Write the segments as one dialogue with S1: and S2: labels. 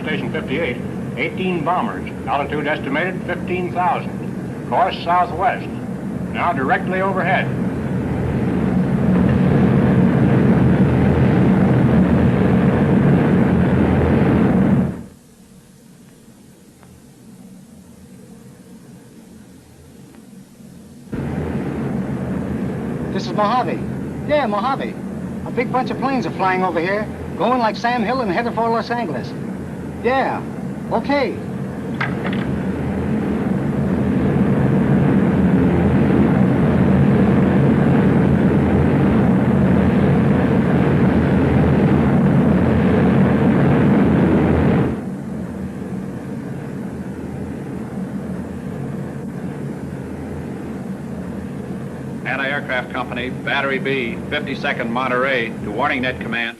S1: Station 58, 18 bombers. Altitude estimated 15,000. Course southwest. Now directly overhead.
S2: This is Mojave. Yeah, Mojave. A big bunch of planes are flying over here, going like Sam Hill and headed for Los Angeles. Yeah, okay.
S3: Anti-aircraft company, Battery B, 52nd Monterey, to warning net command.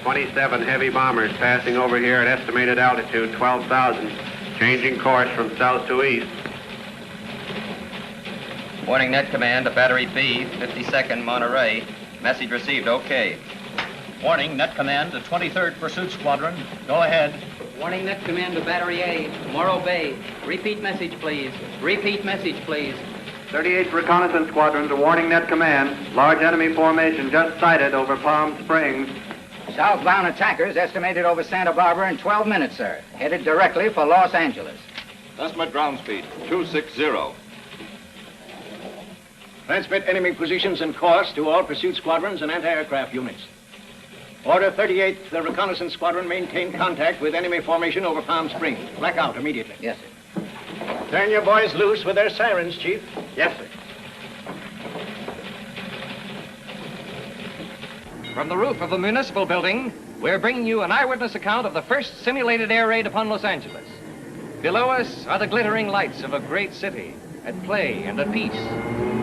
S4: 27 heavy bombers passing over here at estimated altitude 12,000, changing course from south to east.
S5: Warning net command to Battery B, 52nd Monterey. Message received, okay.
S6: Warning net command to 23rd Pursuit Squadron. Go ahead.
S7: Warning net command to Battery A, Morro Bay. Repeat message, please. Repeat message, please.
S4: 38th Reconnaissance Squadron to warning net command. Large enemy formation just sighted over Palm Springs.
S2: Southbound attackers estimated over Santa Barbara in 12 minutes, sir. Headed directly for Los Angeles.
S3: Estimate ground speed, 260.
S6: Transmit enemy positions and course to all pursuit squadrons and anti-aircraft units. Order 38th, the Reconnaissance Squadron, maintain contact with enemy formation over Palm Springs. Blackout immediately.
S2: Yes, sir.
S6: Turn your boys loose with their sirens, Chief.
S4: Yes, sir.
S8: From the roof of a municipal building, we're bringing you an eyewitness account of the first simulated air raid upon Los Angeles. Below us are the glittering lights of a great city, at play and at peace.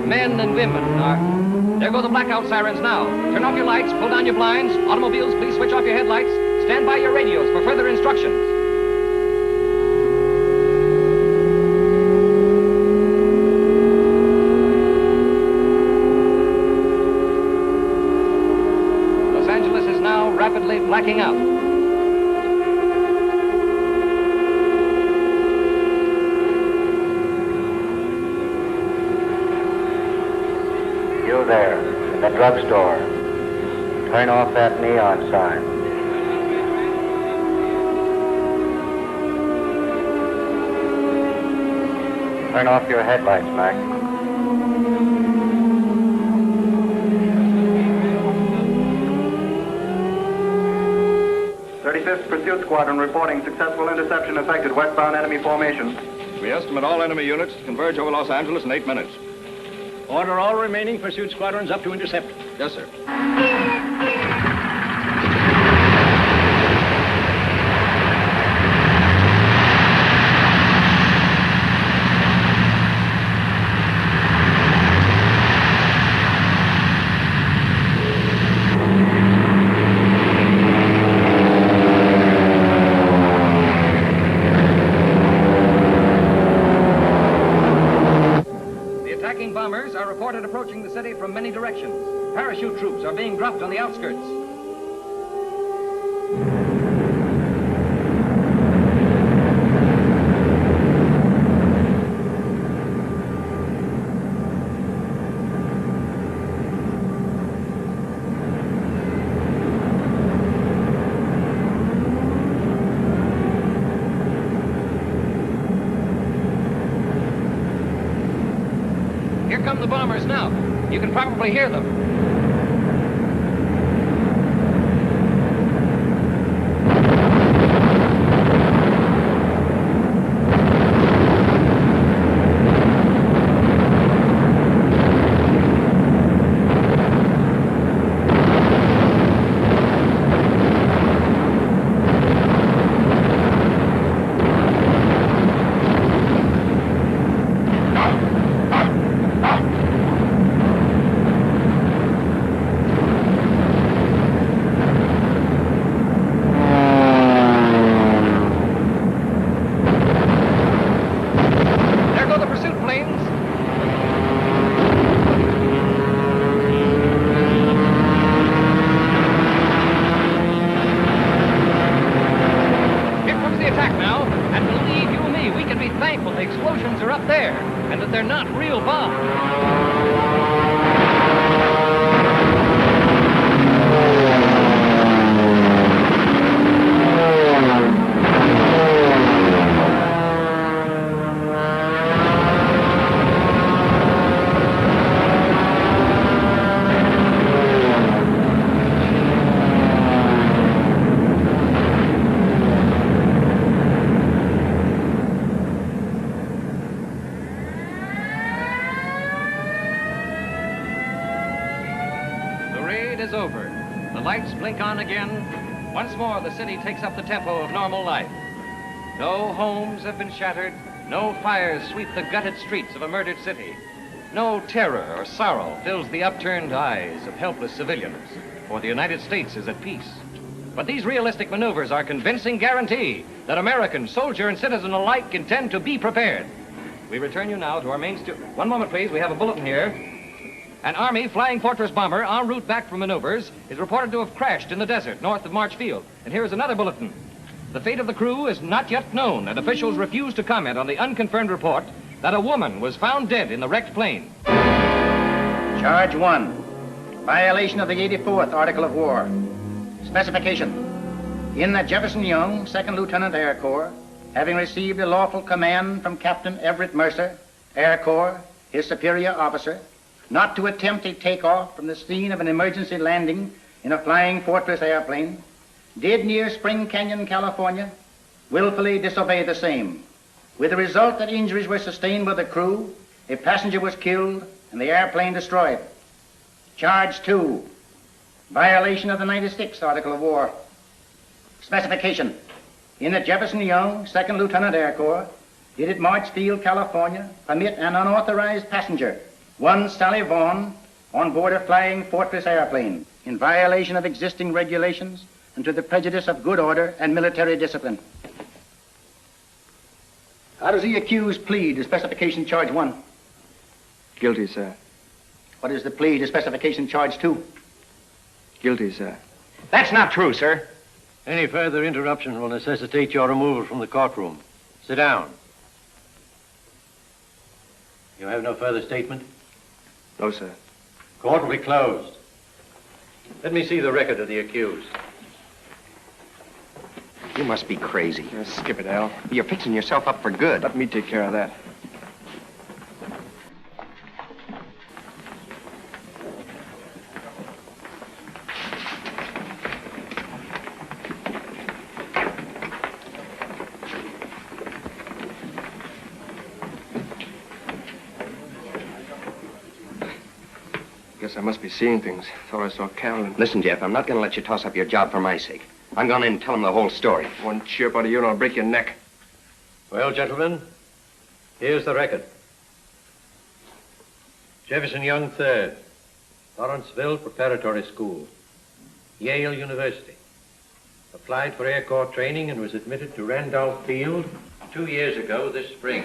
S8: Men and women are... There go the blackout sirens now. Turn off your lights, pull down your blinds. Automobiles, please switch off your headlights. Stand by your radios for further instructions. Rapidly blacking out.
S4: You there, in the drugstore. Turn off that neon sign. Turn off your headlights, Mac. 35th Pursuit Squadron reporting successful interception affected westbound enemy formation.
S3: We estimate all enemy units to converge over Los Angeles in 8 minutes.
S6: Order all remaining pursuit squadrons up to intercept.
S3: Yes, sir.
S8: Bombers are reported approaching the city from many directions. Parachute troops are being dropped on the outskirts. Here come the bombers now. You can probably hear them. they're not real bombs. Is over. The lights blink on again. Once more, the city takes up the tempo of normal life. No homes have been shattered. No fires sweep the gutted streets of a murdered city. No terror or sorrow fills the upturned eyes of helpless civilians, for the United States is at peace. But these realistic maneuvers are convincing guarantee that American, soldier, and citizen alike intend to be prepared. We return you now to our main studio. One moment, please. We have a bulletin here. An Army Flying Fortress bomber en route back from maneuvers is reported to have crashed in the desert north of March Field. And here is another bulletin. The fate of the crew is not yet known, and officials refuse to comment on the unconfirmed report that a woman was found dead in the wrecked plane.
S2: Charge 1. Violation of the 84th Article of War. Specification. In that Jefferson Young, 2nd Lieutenant Air Corps, having received a lawful command from Captain Everett Mercer, Air Corps, his superior officer, not to attempt a takeoff from the scene of an emergency landing in a Flying Fortress airplane, did near Spring Canyon, California, willfully disobey the same, with the result that injuries were sustained by the crew, a passenger was killed, and the airplane destroyed. Charge 2, violation of the 96th Article of War. Specification. In the Jefferson Young, 2nd Lieutenant Air Corps, did at March Field, California, permit an unauthorized passenger, one Sally Vaughn, on board a Flying Fortress airplane, in violation of existing regulations and to the prejudice of good order and military discipline. How does the accused plead to specification charge 1?
S9: Guilty, sir.
S2: What is the plea to specification charge 2?
S9: Guilty, sir.
S8: That's not true, sir.
S6: Any further interruption will necessitate your removal from the courtroom. Sit down. You have no further statement?
S9: No, sir.
S6: Court will be closed. Let me see the record of the accused.
S10: You must be crazy.
S9: Skip it, Al.
S10: You're fixing yourself up for good.
S9: Let me take care of that. Guess I must be seeing things. Thought I saw Carolyn.
S10: Listen, Jeff, I'm not going to let you toss up your job for my sake. I'm going in and tell him the whole story.
S9: One chirp out of you and I'll break your neck.
S6: Well, gentlemen, here's the record. Jefferson Young, 3rd, Lawrenceville Preparatory School, Yale University. Applied for Air Corps training and was admitted to Randolph Field 2 years ago this spring.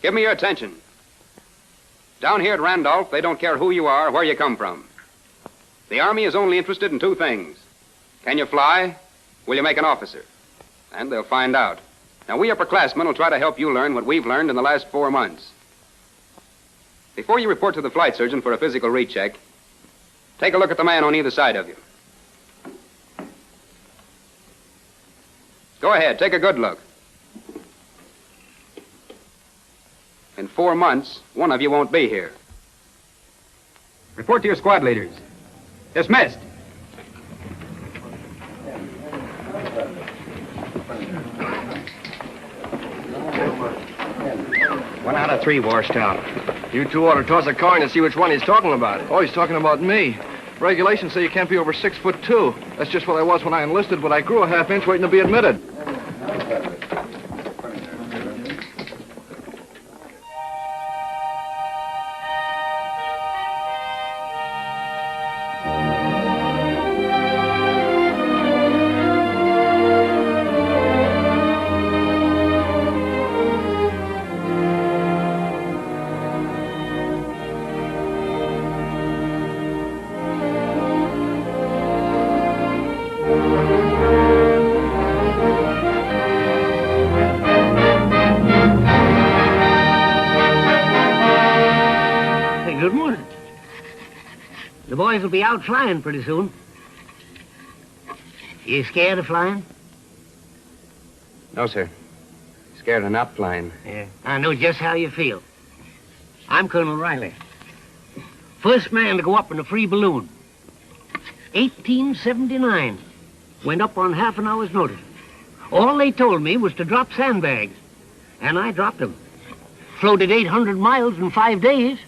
S11: Give me your attention. Down here at Randolph, they don't care who you are or where you come from. The Army is only interested in 2 things. Can you fly? Will you make an officer? And they'll find out. Now, we upperclassmen will try to help you learn what we've learned in the last 4 months. Before you report to the flight surgeon for a physical recheck, take a look at the man on either side of you. Go ahead, take a good look. In 4 months, one of you won't be here. Report to your squad leaders. Dismissed.
S10: One out of 3 washed out.
S9: You two ought to toss a coin to see which one he's talking about. Oh, he's talking about me. Regulations say you can't be over 6'2". That's just what I was when I enlisted, but I grew a half inch waiting to be admitted.
S12: boys will be out flying pretty soon. You scared of flying?
S10: No, sir. Scared of not flying.
S12: Yeah. I know just how you feel. I'm Colonel Riley. First man to go up in a free balloon. 1879. Went up on half an hour's notice. All they told me was to drop sandbags. And I dropped them. Floated 800 miles in 5 days.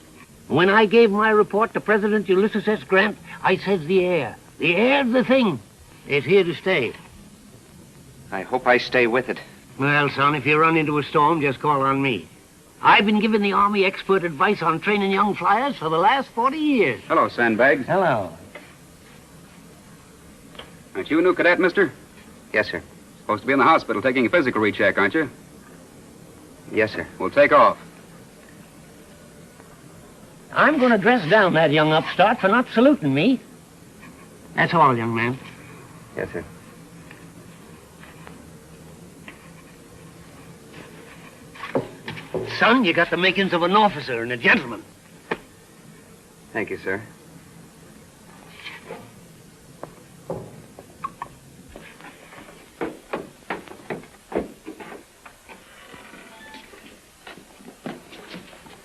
S12: When I gave my report to President Ulysses S. Grant, I said the air. The air's the thing. It's here to stay.
S10: I hope I stay with it.
S12: Well, son, if you run into a storm, just call on me. I've been giving the Army expert advice on training young flyers for the last 40 years.
S11: Hello, Sandbags.
S12: Hello.
S11: Aren't you a new cadet, mister?
S10: Yes, sir.
S11: Supposed to be in the hospital taking a physical recheck, aren't you?
S10: Yes, sir.
S11: Well, take off.
S12: I'm going to dress down that young upstart for not saluting me. That's all, young man.
S10: Yes, sir.
S12: Son, you got the makings of an officer and a gentleman.
S10: Thank you, sir.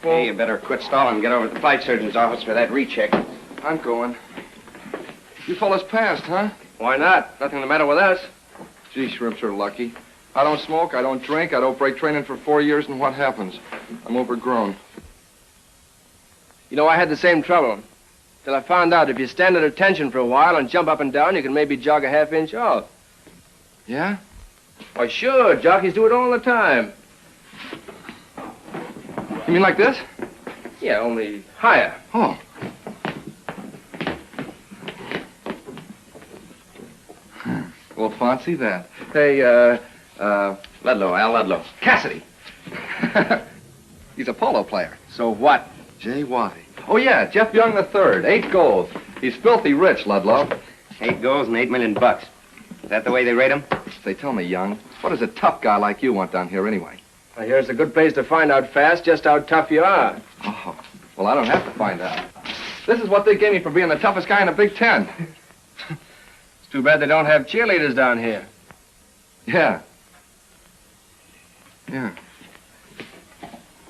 S10: Hey, you better quit stalling and get over to the flight surgeon's office for that recheck.
S9: I'm going. You fellas passed, huh?
S8: Why not? Nothing the matter with us.
S9: Gee, shrimps are lucky. I don't smoke, I don't drink, I don't break training for 4 years, and what happens? I'm overgrown.
S8: You know, I had the same trouble. Till I found out if you stand at attention for a while and jump up and down, you can maybe jog a half-inch off.
S9: Yeah?
S8: Why, sure. Jockeys do it all the time.
S9: You mean like this?
S8: Yeah, only higher.
S9: Oh. Well, fancy that. Hey,
S10: Ludlow, Al Ludlow.
S9: Cassidy. He's a polo player.
S8: So what?
S9: Jay Waddy. Oh, yeah, Jeff Young III, 8 golds. He's filthy rich, Ludlow.
S10: 8 goals and $8 million. Is that the way they rate him?
S9: Say, tell me, Young, what does a tough guy like you want down here anyway?
S8: I hear it's a good place to find out fast just how tough you are.
S9: Oh, well, I don't have to find out. This is what they gave me for being the toughest guy in the Big Ten.
S8: It's too bad they don't have cheerleaders down here.
S9: Yeah. Yeah.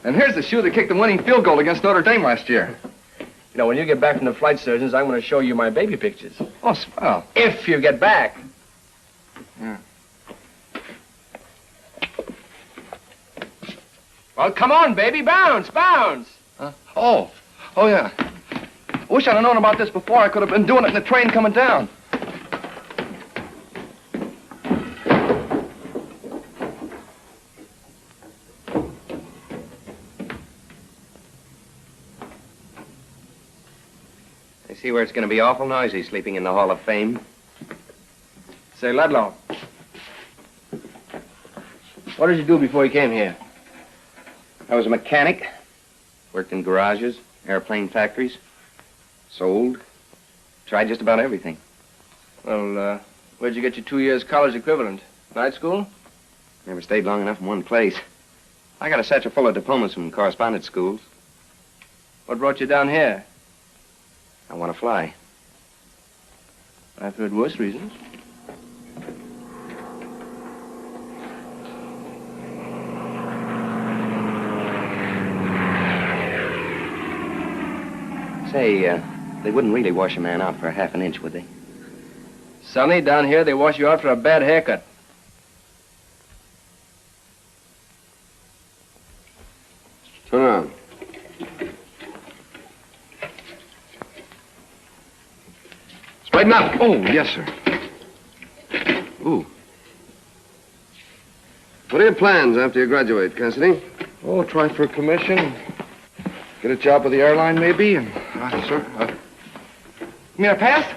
S9: And here's the shoe that kicked the winning field goal against Notre Dame last year.
S8: You know, when you get back from the flight surgeons, I'm going to show you my baby pictures.
S9: Oh, swell.
S8: If you get back.
S9: Yeah.
S8: Well, come on, baby. Bounce, bounce.
S9: Oh, yeah. I wish I'd have known about this before. I could have been doing it in the train coming down.
S10: I see where it's going to be awful noisy sleeping in the Hall of Fame.
S8: Say, Ludlow, what did you do before you came here?
S10: I was a mechanic. Worked in garages, airplane factories. Sold. Tried just about everything.
S8: Well, where'd you get your 2 years college equivalent? Night school?
S10: Never stayed long enough in one place. I got a satchel full of diplomas from correspondence schools.
S8: What brought you down here?
S10: I want to fly.
S8: I've heard worse reasons.
S10: Say, they wouldn't really wash a man out for a half an inch, would they?
S8: Sonny, down here they wash you out for a bad haircut.
S13: Turn around.
S9: Straighten up. Oh, yes, sir.
S13: Ooh. What are your plans after you graduate, Cassidy?
S9: Oh, try for a commission. Get a job with the airline, maybe, and... sir, You mean I passed?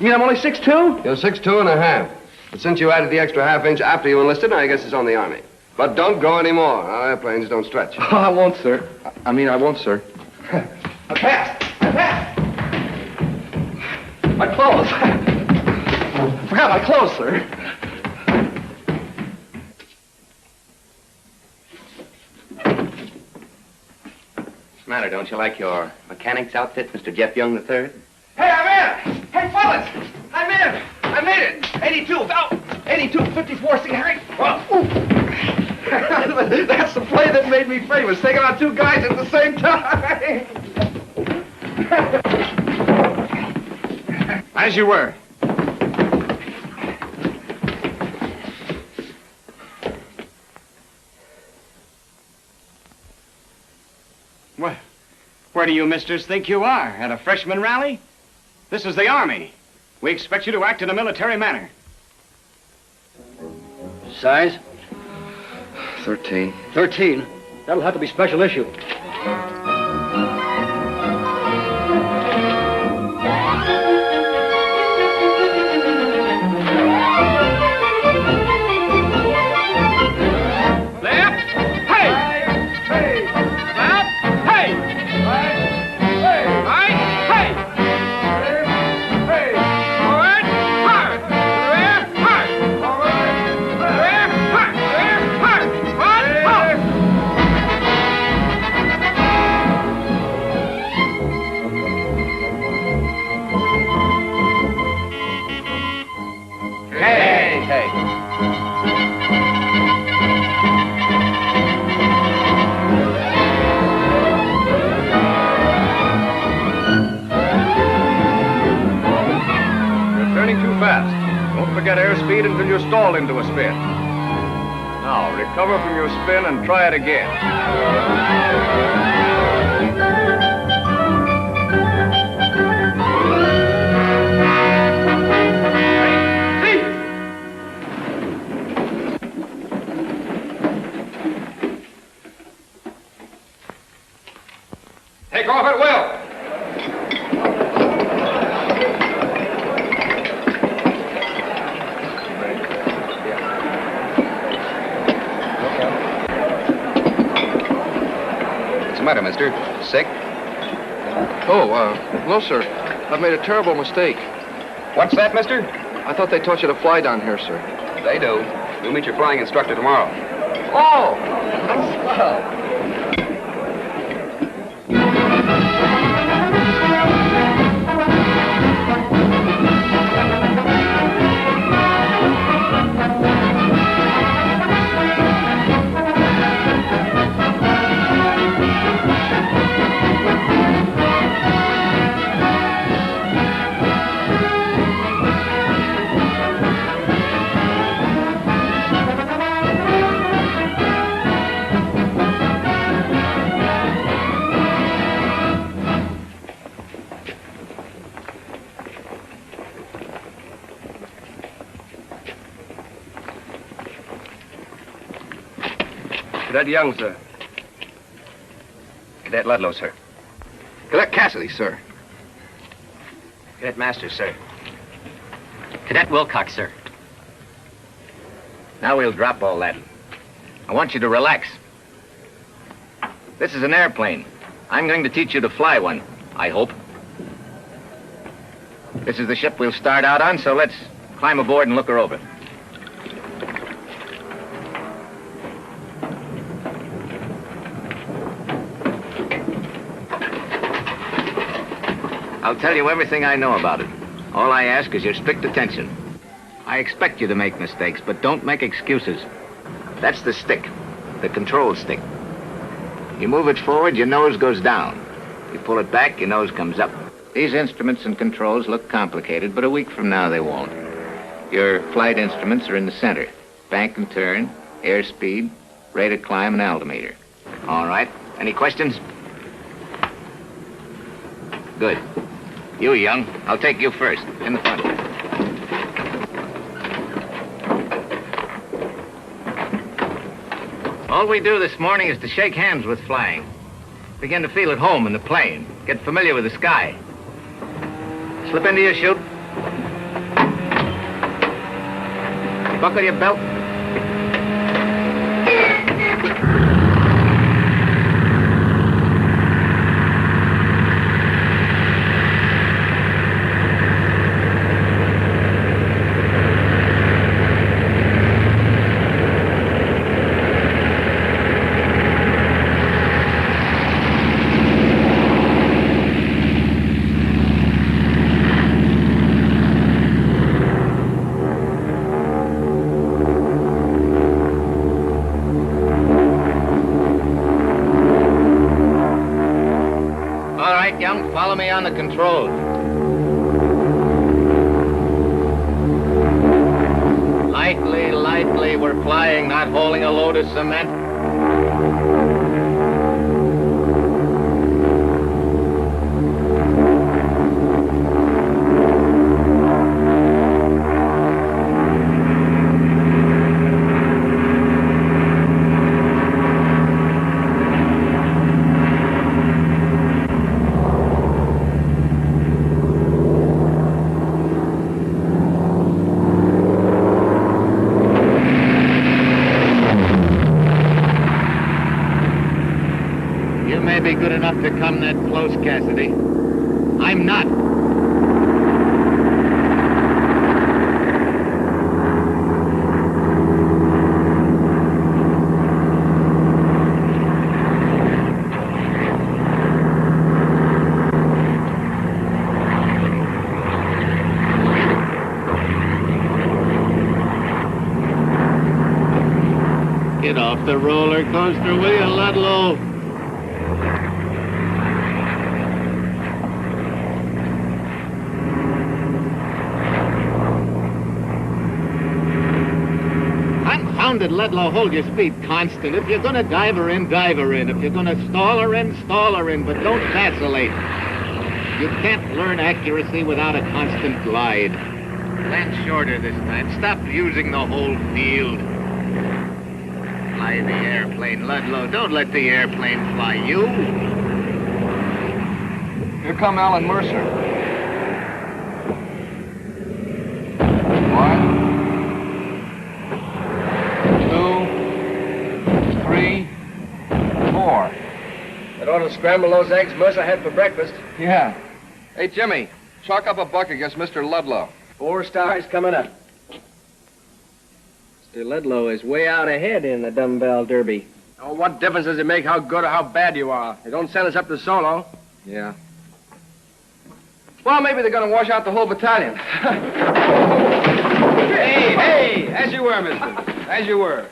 S9: You mean I'm only 6'2"?
S13: You're 6'2½". But since you added the extra half inch after you enlisted, I guess it's on the Army. But don't go anymore. Our airplanes don't stretch.
S9: Oh, I won't, sir. I won't, sir. I passed! I passed! My clothes! I forgot my clothes, sir.
S10: What's the matter? Don't you like your mechanic's outfit, Mr. Jeff Young III?
S9: Hey, I'm in! Hey, fellas! I'm in! I made it! 82, 82, 54, cigarette. That's the play that made me famous, taking on two guys at the same time.
S3: As you were. What? Where do you misters think you are? At a freshman rally? This is the Army. We expect you to act in a military manner.
S12: Size?
S9: 13.
S12: 13. That'll have to be special issue.
S9: Forget airspeed until you're stalled into a spin. Now, recover from your spin and try it again.
S11: Take off at will. What's the matter, mister? Sick?
S9: Oh, no, sir. I've made a terrible mistake.
S11: What's that, mister?
S9: I thought they taught you to fly down here, sir.
S11: They do. You'll meet your flying instructor tomorrow.
S9: Oh! That's swell.
S11: Cadet Young, sir. Cadet Ludlow, sir.
S9: Cadet Cassidy, sir.
S5: Cadet Masters, sir. Cadet Wilcox, sir. Now we'll drop all that. I want you to relax. This is an airplane. I'm going to teach you to fly one, I hope. This is the ship we'll start out on, so let's climb aboard and look her over. I'll tell you everything I know about it. All I ask is your strict attention. I expect you to make mistakes, but don't make excuses. That's the stick, the control stick. You move it forward, your nose goes down. You pull it back, your nose comes up. These instruments and controls look complicated, but a week from now they won't. Your flight instruments are in the center. Bank and turn, airspeed, rate of climb, and altimeter. All right. Any questions? Good. You, Young. I'll take you first. In the front. All we do this morning is to shake hands with flying. Begin to feel at home in the plane. Get familiar with the sky. Slip into your chute. Buckle your belt. on the controls. Lightly, lightly. We're flying, not hauling a load of cement. Be good enough to come that close, Cassidy. I'm not. Get off the roller coaster, will you, Ludlow? Ludlow, hold your speed constant. If you're gonna dive her in, dive her in. If you're gonna stall her in, stall her in, but don't vacillate. You can't learn accuracy without a constant glide. Land shorter this time. Stop using the whole field. Fly the airplane, Ludlow. Don't let the airplane fly you.
S9: Here come Alan Mercer. 1, 2, 3, 4.
S13: That ought to scramble those eggs Mercer had for breakfast.
S9: Yeah. Hey, Jimmy, chalk up a buck against Mr. Ludlow.
S13: 4 stars coming up. Mr. Ludlow is way out ahead in the dumbbell derby. Oh, what difference does it make how good or how bad you are? They don't send us up to solo.
S9: Yeah. Well, maybe they're going to wash out the whole battalion.
S11: Hey, as you were, mister. As you were.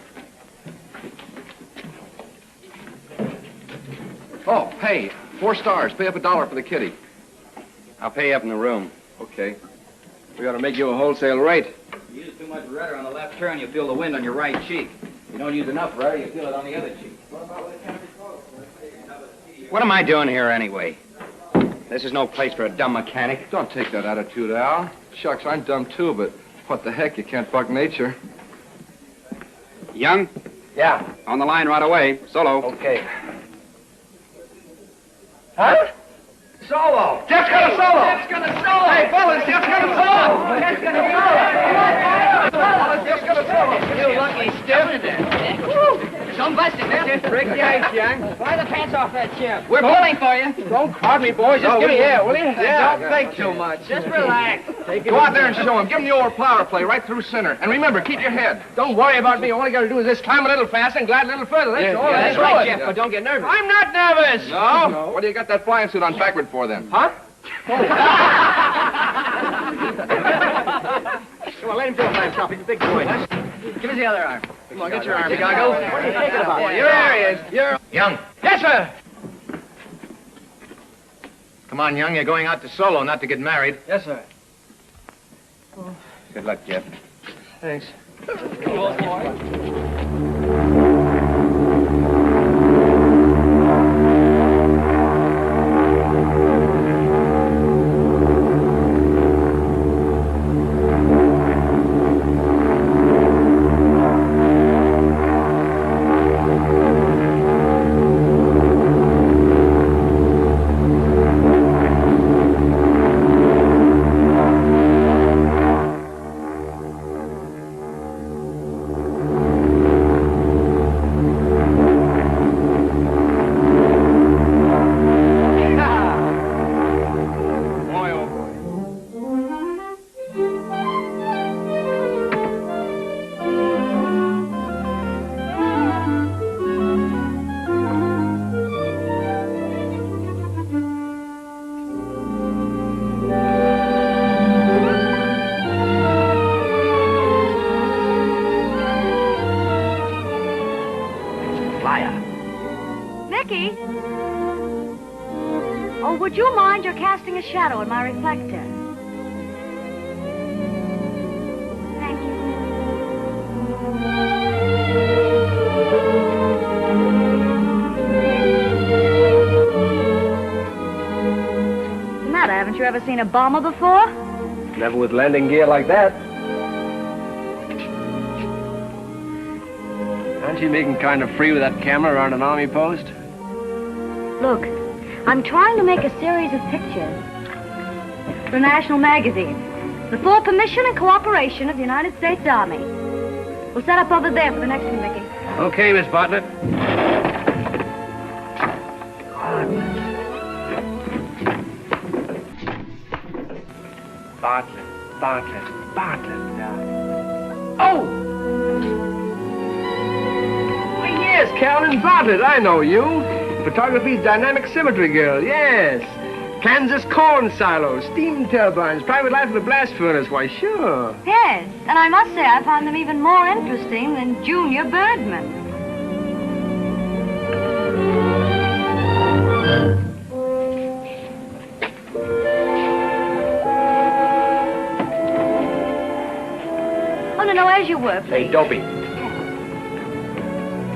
S9: Oh, hey, 4 stars. Pay up $1 for the kitty.
S11: I'll pay you up in the room.
S9: Okay.
S13: We ought to make you a wholesale rate.
S7: You use too much rudder on the left turn, you feel the wind on your right cheek. You don't use enough rudder, you feel it on the other cheek.
S11: What am I doing here anyway? This is no place for a dumb mechanic.
S9: Don't take that attitude, Al. Shucks, I'm dumb too, but what the heck? You can't buck nature.
S11: Young?
S13: Yeah.
S11: On the line right away. Solo.
S13: Okay. Huh? Solo.
S9: Jeff's got a solo.
S13: Jeff's got a solo.
S9: Hey, fellas, Jeff's got a solo.
S13: Jeff's got a solo.
S9: Jeff's got a solo.
S7: You lucky stiff. Don't bust it, mister.
S13: Break the ice, young.
S7: Fly the pants off that chip. We're pulling for you.
S13: Don't crowd me, boys. Just give me air, will you?
S9: Yeah.
S13: Don't think too much.
S7: Just relax.
S9: Go out there and show him. Give him the old power play right through center. And remember, keep your head.
S13: Don't worry about me. All you got to do is just climb a little faster and glide a little further. That's all.
S7: That's right, Jeff, but don't get nervous.
S13: I'm not nervous.
S9: No? What do you got that flying suit on backward for, then?
S13: Huh?
S7: Come on, let him do a flying stop. He's a big boy. Give us the other arm. Come on, get your arm, goggles. What are you thinking about?
S13: There he is. You're...
S5: Young.
S13: Yes, sir.
S5: Come on, Young. You're going out to solo, not to get married.
S13: Yes, sir.
S11: Good luck, Jeff.
S13: Thanks.
S14: Oh, would you mind your casting a shadow in my reflector? Thank you. What's the matter? Haven't you ever seen a bomber before?
S9: Never with landing gear like that. Aren't you making kind of free with that camera around an army post?
S14: Look, I'm trying to make a series of pictures for a national magazine. With full permission and cooperation of the United States Army. We'll set up over there for the next one, Mickey.
S6: Okay, Miss Bartlett.
S9: Bartlett. Oh! Why, yes, Carolyn Bartlett. I know you. Photography's dynamic symmetry girl, yes. Kansas corn silos, steam turbines, private life in a blast furnace. Why, sure.
S14: Yes, and I must say I find them even more interesting than junior birdmen. Oh, no, as you were, please.
S9: Hey, Dopey.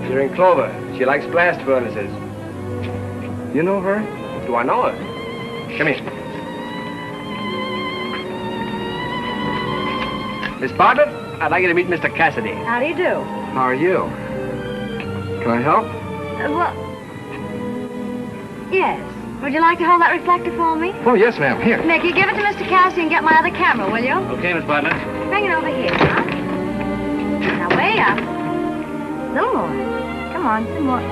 S9: You're in Clover. She likes blast furnaces. You know her? Do I know her? Come here. Miss Bartlett, I'd like you to meet Mr. Cassidy.
S14: How do you do?
S9: How are you? Can I help?
S14: Well, yes. Would you like to hold that reflector for me?
S9: Oh, yes, ma'am. Here.
S14: Mickey, give it to Mr. Cassidy and get my other camera, will you?
S6: Okay, Miss Bartlett.
S14: Bring it over here, huh? Now, way up. A little more. Come on, some more.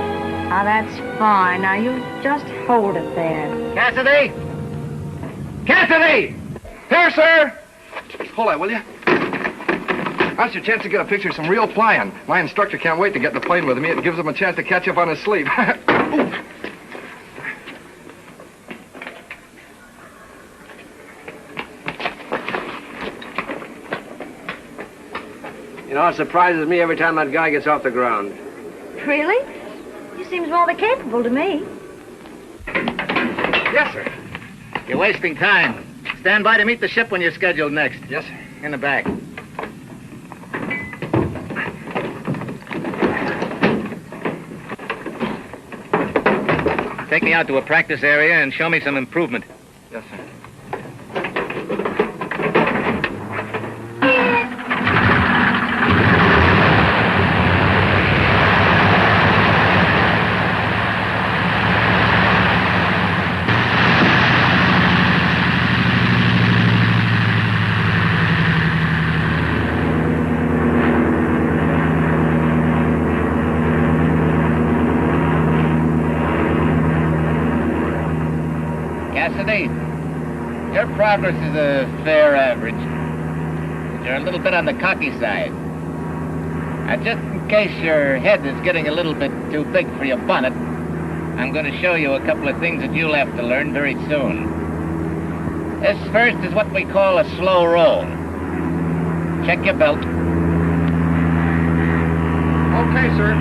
S14: Oh, that's fine. Now, you just hold it there.
S9: Cassidy! Cassidy! Here, sir! Hold that, will you? That's your chance to get a picture of some real flying. My instructor can't wait to get in the plane with me. It gives him a chance to catch up on his sleep. You know, it surprises me every time that guy gets off the ground.
S14: Really? He seems rather capable to me.
S5: Yes, sir. You're wasting time. Stand by to meet the ship when you're scheduled next.
S9: Yes, sir.
S5: In the back. Take me out to a practice area and show me some improvement.
S9: Yes, sir.
S5: Cassidy, your progress is a fair average. But you're a little bit on the cocky side. Now, just in case your head is getting a little bit too big for your bonnet, I'm going to show you a couple of things that you'll have to learn very soon. This first is what we call a slow roll. Check your belt.
S9: Okay, sir.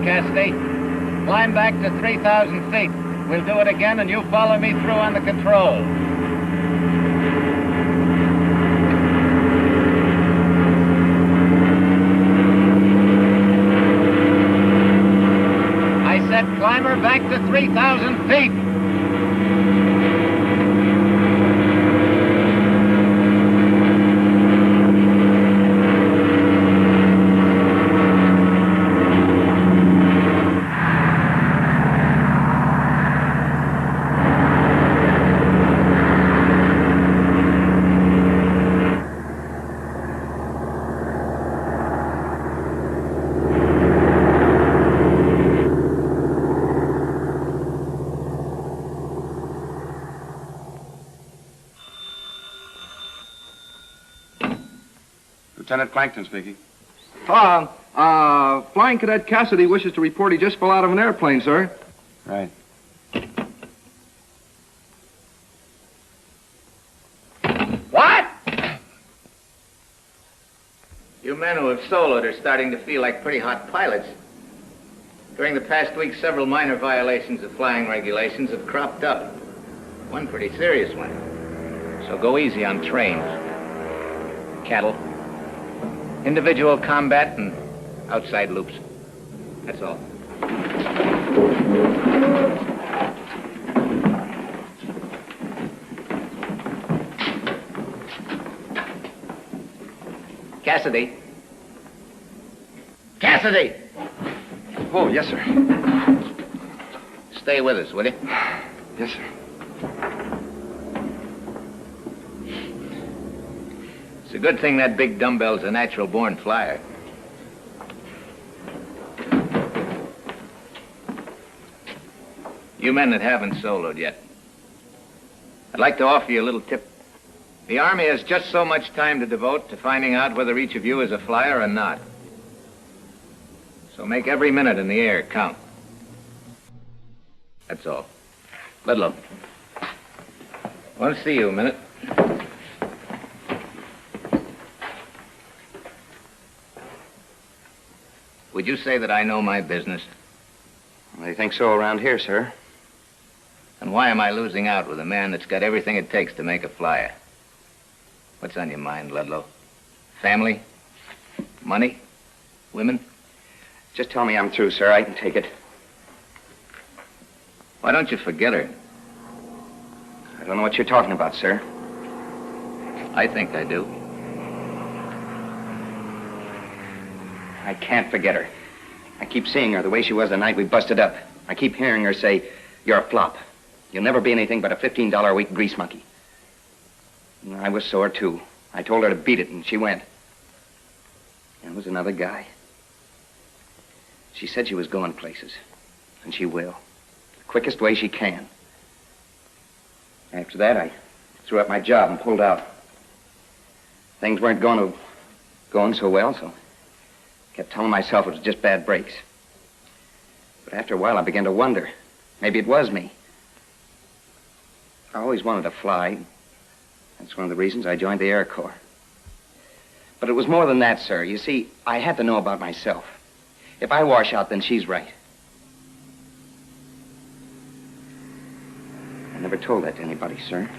S5: Cassidy. Climb back to 3,000 feet. We'll do it again, and you follow me through on the control. I said climb her back to 3,000 feet.
S4: Lieutenant Clangton speaking.
S13: Flying Cadet Cassidy wishes to report he just fell out of an airplane, sir.
S4: Right.
S5: What? You men who have soloed are starting to feel like pretty hot pilots. During the past week, several minor violations of flying regulations have cropped up. One pretty serious one. So go easy on trains, cattle, individual combat, and outside loops. That's all. Cassidy. Cassidy!
S13: Oh, yes, sir.
S5: Stay with us, will you?
S13: Yes, sir.
S5: It's a good thing that big dumbbell's a natural-born flyer. You men that haven't soloed yet, I'd like to offer you a little tip. The Army has just so much time to devote to finding out whether each of you is a flyer or not. So make every minute in the air count. That's all. Ludlow. Want to see you a minute. Would you say that I know my business?
S10: Well, I think so around here, sir.
S5: And why am I losing out with a man that's got everything it takes to make a flyer? What's on your mind, Ludlow? Family? Money? Women?
S10: Just tell me I'm through, sir. I can take it.
S5: Why don't you forget her?
S10: I don't know what you're talking about, sir.
S5: I think I do.
S10: I can't forget her. I keep seeing her the way she was the night we busted up. I keep hearing her say, "You're a flop. You'll never be anything but a $15 a week grease monkey." And I was sore, too. I told her to beat it, and she went. And it was another guy. She said she was going places, and she will. The quickest way she can. After that, I threw up my job and pulled out. Things weren't going so well, so I kept telling myself it was just bad breaks. But after a while, I began to wonder. Maybe it was me. I always wanted to fly. That's one of the reasons I joined the Air Corps. But it was more than that, sir. You see, I had to know about myself. If I wash out, then she's right. I never told that to anybody, sir.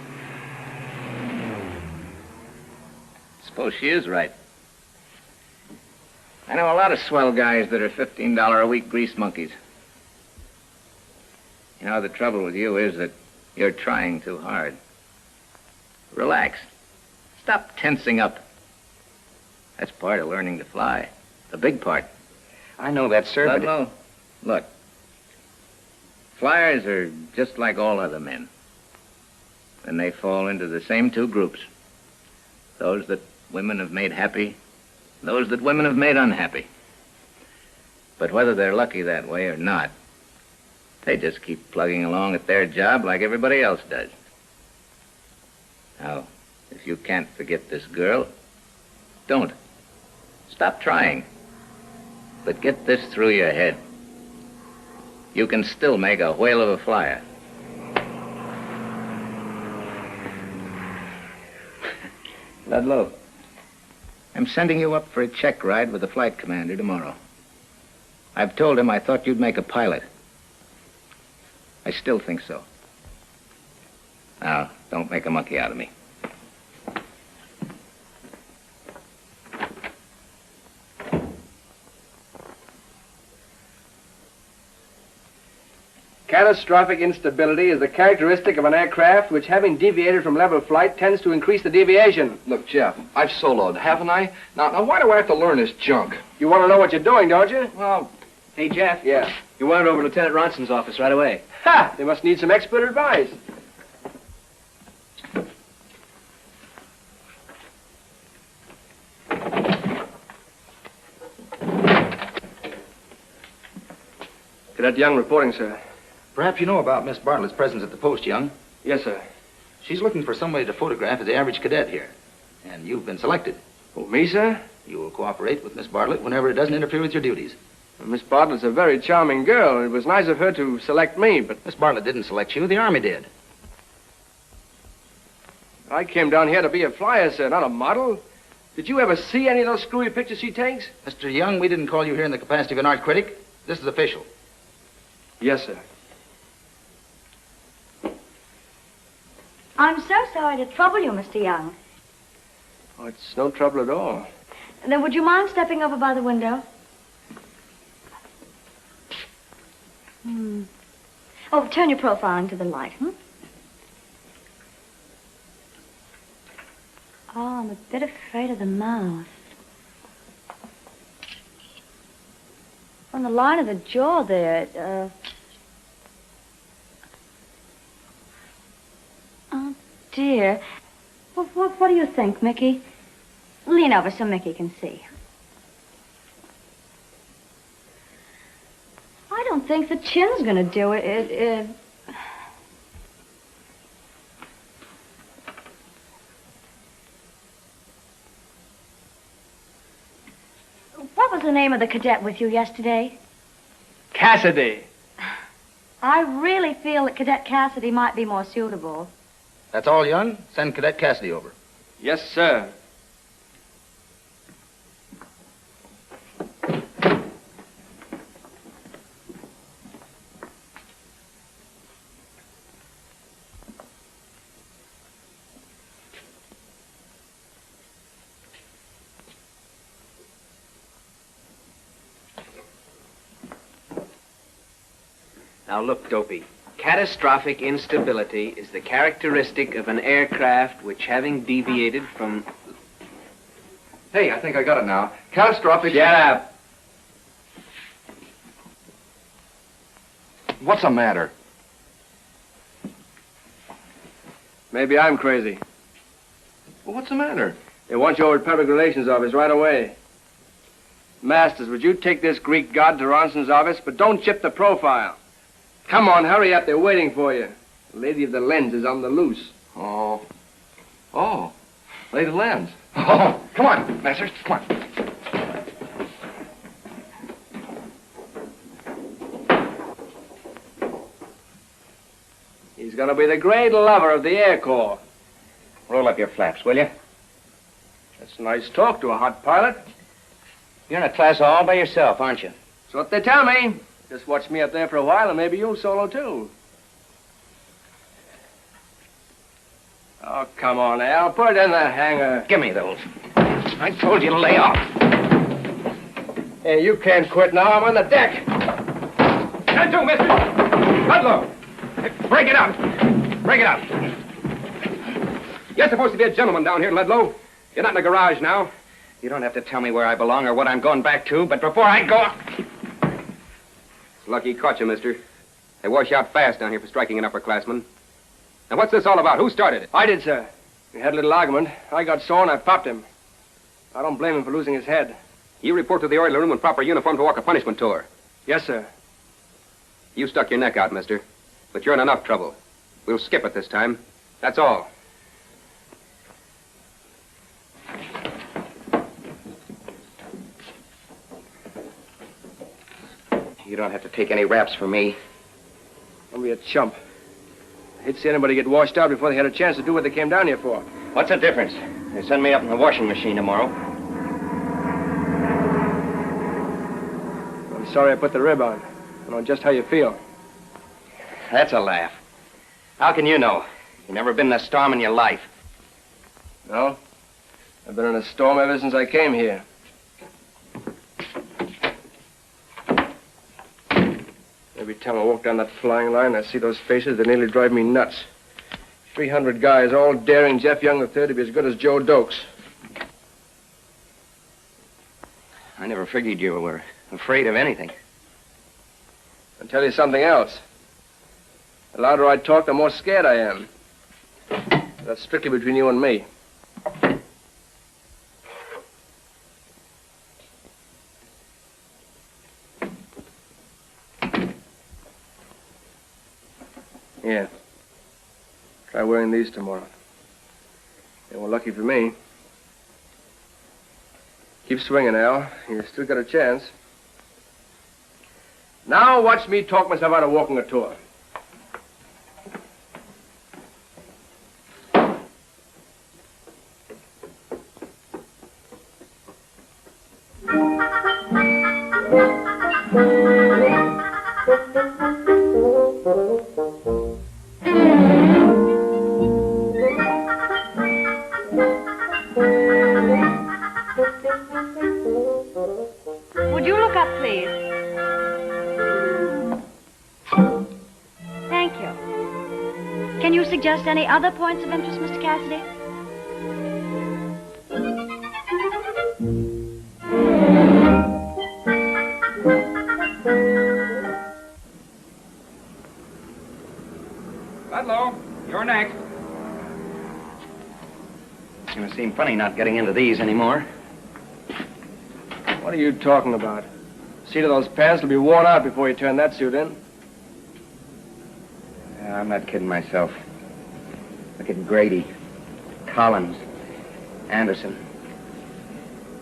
S5: Suppose she is right. I know a lot of swell guys that are $15 a week grease monkeys. You know, the trouble with you is that you're trying too hard. Relax. Stop tensing up. That's part of learning to fly. The big part.
S10: I know that, sir, but...
S5: No. Look. Flyers are just like all other men. And they fall into the same two groups. Those that women have made happy, those that women have made unhappy. But whether they're lucky that way or not, they just keep plugging along at their job like everybody else does. Now, if you can't forget this girl, don't. Stop trying. But get this through your head. You can still make a whale of a flyer. Ludlow, I'm sending you up for a check ride with the flight commander tomorrow. I've told him I thought you'd make a pilot. I still think so. Now, don't make a monkey out of me.
S9: Catastrophic instability is the characteristic of an aircraft which, having deviated from level flight, tends to increase the deviation.
S13: Look, Jeff, I've soloed, haven't I? Now, why do I have to learn this junk?
S9: You want to know what you're doing, don't you?
S13: Well...
S15: Hey, Jeff.
S9: Yeah?
S15: You wanted over to Lieutenant Ronson's office right away.
S9: Ha! They must need some expert advice. Cadet Young reporting, sir.
S16: Perhaps you know about Miss Bartlett's presence at the post, Young.
S9: Yes, sir.
S16: She's looking for somebody to photograph as the average cadet here. And you've been selected.
S9: Oh, me, sir?
S16: You will cooperate with Miss Bartlett whenever it doesn't interfere with your duties.
S9: Well, Miss Bartlett's a very charming girl. It was nice of her to select me, but...
S16: Miss Bartlett didn't select you. The Army did.
S9: I came down here to be a flyer, sir, not a model. Did you ever see any of those screwy pictures she takes?
S16: Mr. Young, we didn't call you here in the capacity of an art critic. This is official.
S9: Yes, sir.
S14: I'm so sorry to trouble you, Mr. Young.
S9: Oh, it's no trouble at all.
S14: Then would you mind stepping over by the window? Oh, turn your profile into the light, Oh, I'm a bit afraid of the mouth. On the line of the jaw there, Oh, dear. What do you think, Mickey? Lean over so Mickey can see. I don't think the chin's gonna do it. What was the name of the cadet with you yesterday?
S9: Cassidy.
S14: I really feel that Cadet Cassidy might be more suitable.
S16: That's all, Young? Send Cadet Cassidy over.
S9: Yes, sir.
S11: Now look, Dopey. Catastrophic instability is the characteristic of an aircraft which, having deviated from...
S16: Hey, I think I got it now. Catastrophic...
S11: Shut up.
S16: What's the matter?
S9: Maybe I'm crazy.
S16: Well, what's the matter?
S9: They want you over at Public Relations Office right away. Masters, would you take this Greek god to Ronson's office, but don't chip the profile. Come on, hurry up. They're waiting for you. The lady of the lens is on the loose.
S16: Oh. Oh. Lady Lens. Oh, come on, Masters. Come on.
S9: He's going to be the great lover of the Air Corps.
S5: Roll up your flaps, will you?
S9: That's nice talk to a hot pilot.
S5: You're in a class all by yourself, aren't you?
S9: That's what they tell me. Just watch me up there for a while, and maybe you'll solo, too. Oh, come on, Al. Put it in the hangar.
S5: Give me those. I told you to lay off.
S9: Hey, you can't quit now. I'm on the deck.
S3: Can't do, mister. Ludlow. Break it out. Break it out. You're supposed to be a gentleman down here, Ludlow. You're not in the garage now.
S5: You don't have to tell me where I belong or what I'm going back to, but before I go...
S11: It's lucky he caught you, mister. They wash out fast down here for striking an upperclassman. Now, what's this all about? Who started it?
S9: I did, sir. We had a little argument. I got sore and I popped him. I don't blame him for losing his head.
S11: You report to the oiler room in proper uniform to walk a punishment tour.
S9: Yes, sir.
S11: You stuck your neck out, mister. But you're in enough trouble. We'll skip it this time. That's all.
S5: You don't have to take any raps for me.
S9: Don't be a chump. I hate to see anybody get washed out before they had a chance to do what they came down here for.
S5: What's the difference? They send me up in the washing machine tomorrow.
S9: I'm sorry I put the rib on. I know just how you feel.
S5: That's a laugh. How can you know? You've never been in a storm in your life.
S9: No? I've been in a storm ever since I came here. Every time I walk down that flying line, I see those faces that nearly drive me nuts. 300 guys, all daring Jeff Young III to be as good as Joe Dokes.
S5: I never figured you were afraid of anything.
S9: I'll tell you something else. The louder I talk, the more scared I am. That's strictly between you and me. Yeah. Try wearing these tomorrow. They were lucky for me. Keep swinging, Al. You still got a chance. Now watch me talk myself out of walking a tour.
S14: Would you look up, please? Thank you. Can you suggest any other points of interest, Mr. Cassidy?
S11: Ludlow, you're next.
S10: It's going to seem funny not getting into these anymore.
S9: What are you talking about? See to those pants will be worn out before you turn that suit in.
S10: Yeah, I'm not kidding myself. Look at Grady, Collins, Anderson.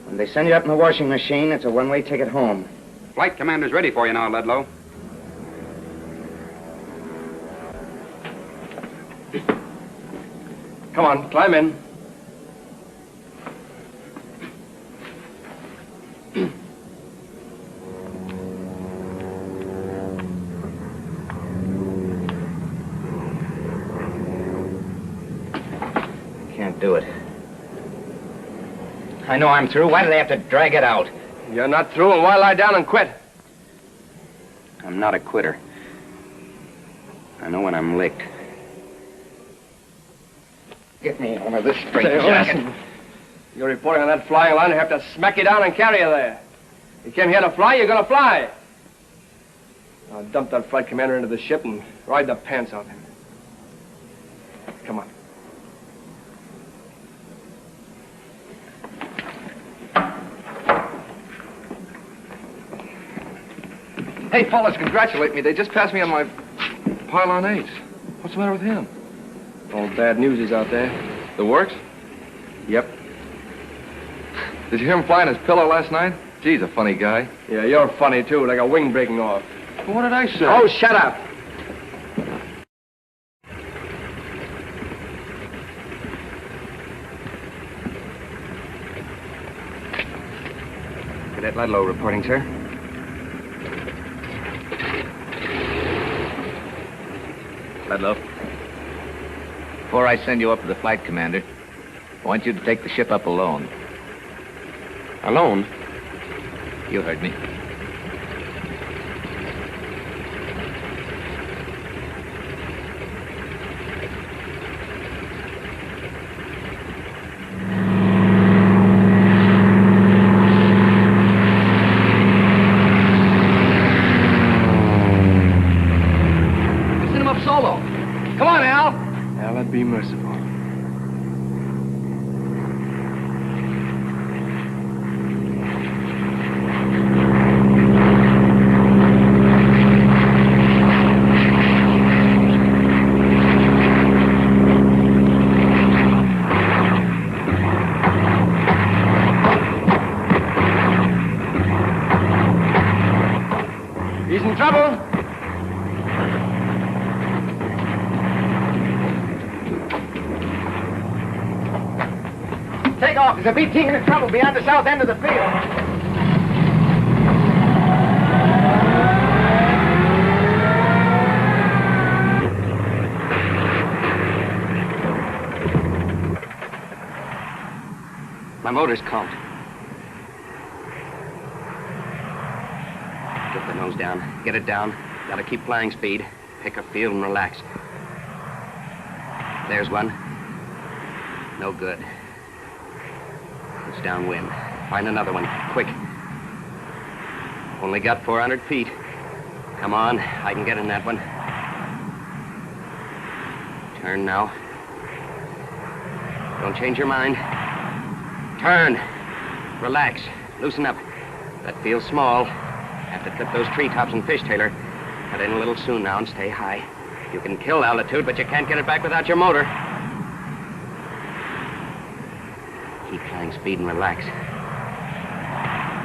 S10: When they send you up in the washing machine, it's a one-way ticket home.
S11: Flight commander's ready for you now, Ludlow.
S9: Come on, climb in.
S10: Can't do it. I know I'm through. Why do they have to drag it out?
S9: You're not through, and why lie down and quit?
S10: I'm not a quitter. I know when I'm licked. Get me out of this straight jacket.
S9: You're reporting on that flying line. I have to smack you down and carry you there. You came here to fly, you're gonna fly. Now dump that flight commander into the ship and ride the pants off him. Come on.
S16: Hey, fellas, congratulate me. They just passed me on my pylon 8. What's the matter with him?
S9: All bad news is out there.
S16: The works?
S9: Yep.
S16: Did you hear him flying his pillow last night? Gee, he's a funny guy.
S9: Yeah, you're funny, too, like a wing breaking off.
S16: Well, what did I say?
S9: Oh, shut up.
S10: Cadet Ludlow reporting, sir. Ludlow. Before I send you up to the flight commander, I want you to take the ship up alone.
S16: Alone?
S10: You heard me.
S16: Send him up solo. Come on, Al.
S9: Now, let's be merciful. He's in trouble.
S5: Take off. There's a B team in trouble beyond the south end of the field.
S10: My motor's conked. Get the nose down. Get it down. Gotta keep flying speed. Pick a field and relax. There's one. No good. It's downwind. Find another one. Quick. Only got 400 feet. Come on. I can get in that one. Turn now. Don't change your mind. Turn. Relax. Loosen up. That feels small. Have to clip those treetops and fishtailer. Cut in a little soon now and stay high. You can kill altitude, but you can't get it back without your motor. Keep flying speed and relax.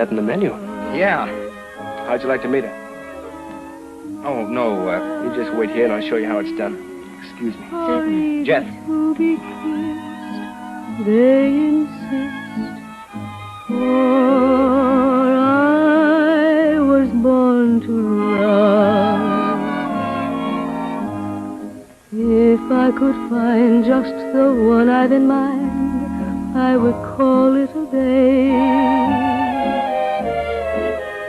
S9: that in the menu.
S3: Yeah.
S9: How'd you like to meet her?
S3: Oh, no,
S9: You just wait here and I'll show you how it's done. Excuse me.
S14: Certainly.
S3: Jeff.
S17: To be kissed, they insist, for I was born to love. If I could find just the one I've in mind, I would call it a day.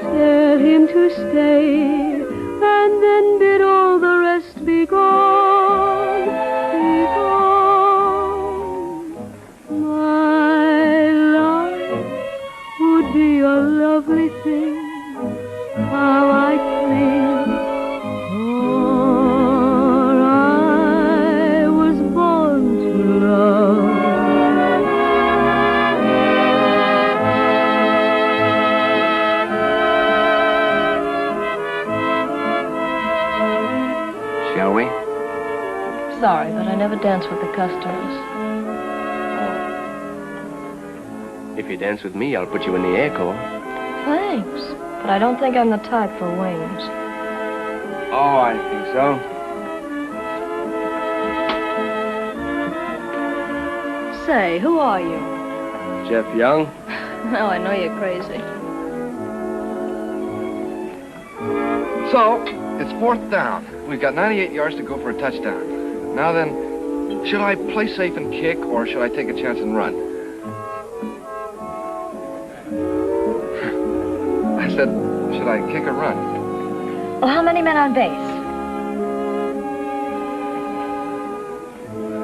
S17: Tell him to stay, and then bid all the rest be gone, be gone. My love would be a lovely thing, how I cling, for I was born to love.
S10: Shall we?
S17: Sorry, but I never dance with the customers.
S9: If you dance with me, I'll put you in the air corps.
S17: Thanks, but I don't think I'm the type for wings.
S9: Oh, I think so.
S17: Say, who are you?
S9: Jeff Young.
S17: Oh, I know you're crazy.
S13: So, it's 4th down. We've got 98 yards to go for a touchdown. Now then, should I play safe and kick, or should I take a chance and run? I said, should I kick or run?
S14: Well, how many men on base?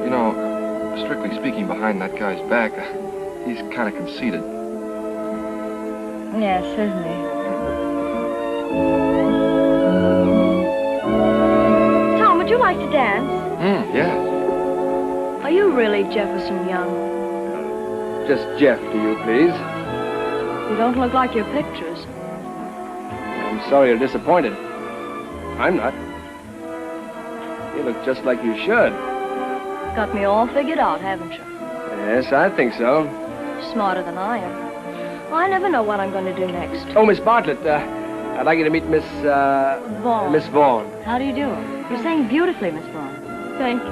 S13: You know, strictly speaking, behind that guy's back, he's kind of conceited.
S14: Yes, isn't he? Tom, would you like to dance?
S13: Yeah.
S17: Are you really Jefferson Young?
S9: Just Jeff, do you please?
S17: You don't look like your pictures.
S9: I'm sorry you're disappointed. I'm not. You look just like you should.
S17: Got me all figured out, haven't you?
S9: Yes, I think so.
S17: Smarter than I am. Well, I never know what I'm going to do next.
S9: Oh, Miss Bartlett, I'd like you to meet Miss
S17: Vaughn.
S9: Miss Vaughn.
S14: How do you do? You're saying beautifully, Miss Vaughn.
S17: Thank you.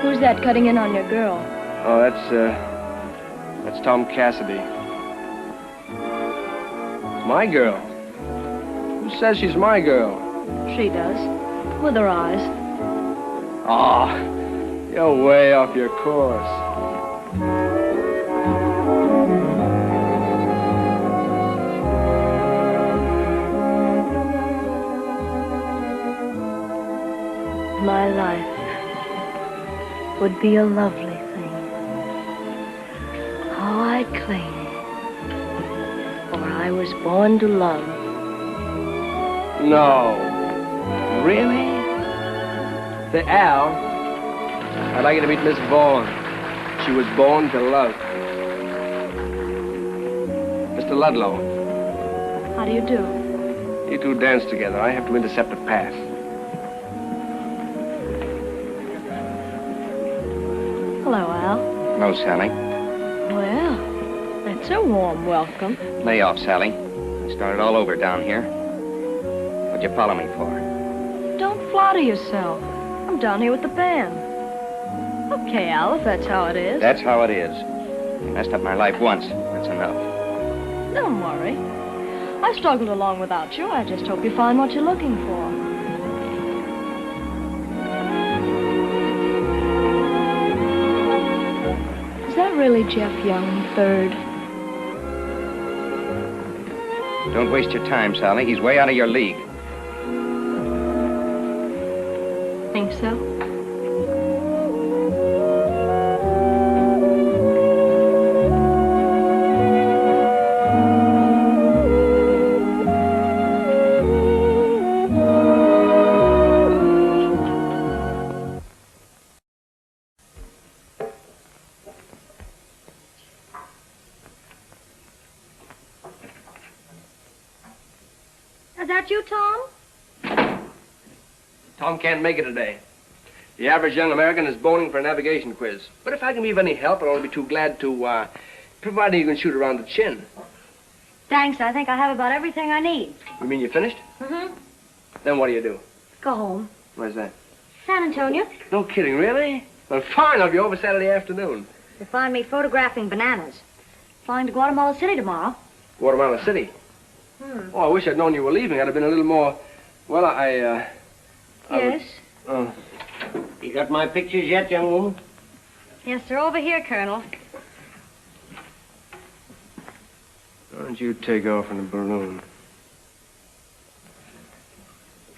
S17: Who's that cutting in on your girl?
S9: Oh, that's Tom Cassidy. My girl. Who says she's my girl?
S17: She does. With her eyes.
S9: Oh, you're way off your course.
S17: My life would be a lovely thing. How I'd cling, for I was born to love.
S9: No. Really? Say, Al, I'd like you to meet Miss Vaughn. She was born to love. Mr. Ludlow.
S17: How do you do?
S9: You two dance together. I have to intercept a pass.
S17: Hello, Al.
S10: Hello, Sally.
S17: Well, that's a warm welcome.
S10: Lay off, Sally. Start it all over down here. What'd you follow me for?
S17: Don't flatter yourself. I'm down here with the band. Okay, Al, if that's how it is.
S10: That's how it is. You messed up my life once. That's enough.
S17: Don't worry. I struggled along without you. I just hope you find what you're looking for. Is that really Jeff Young, third?
S10: Don't waste your time, Sally. He's way out of your league.
S17: Think so?
S14: Is that you, Tom?
S9: Tom can't make it today. The average young American is boning for a navigation quiz. But if I can be of any help, I'll only be too glad to, providing you can shoot around the chin.
S14: Thanks, I think I have about everything I need.
S9: You mean you finished?
S14: Mm-hmm.
S9: Then what do you do?
S14: Go home.
S9: Where's that?
S14: San Antonio.
S9: No kidding, really? Well, fine, I'll be over Saturday afternoon.
S14: You'll find me photographing bananas. Flying to Guatemala City tomorrow.
S9: Guatemala City? Oh, I wish I'd known you were leaving. I'd have been a little more... Well,
S14: Yes?
S12: You got my pictures yet, young woman?
S14: Yes, they're over here, Colonel.
S9: Why don't you take off in a balloon?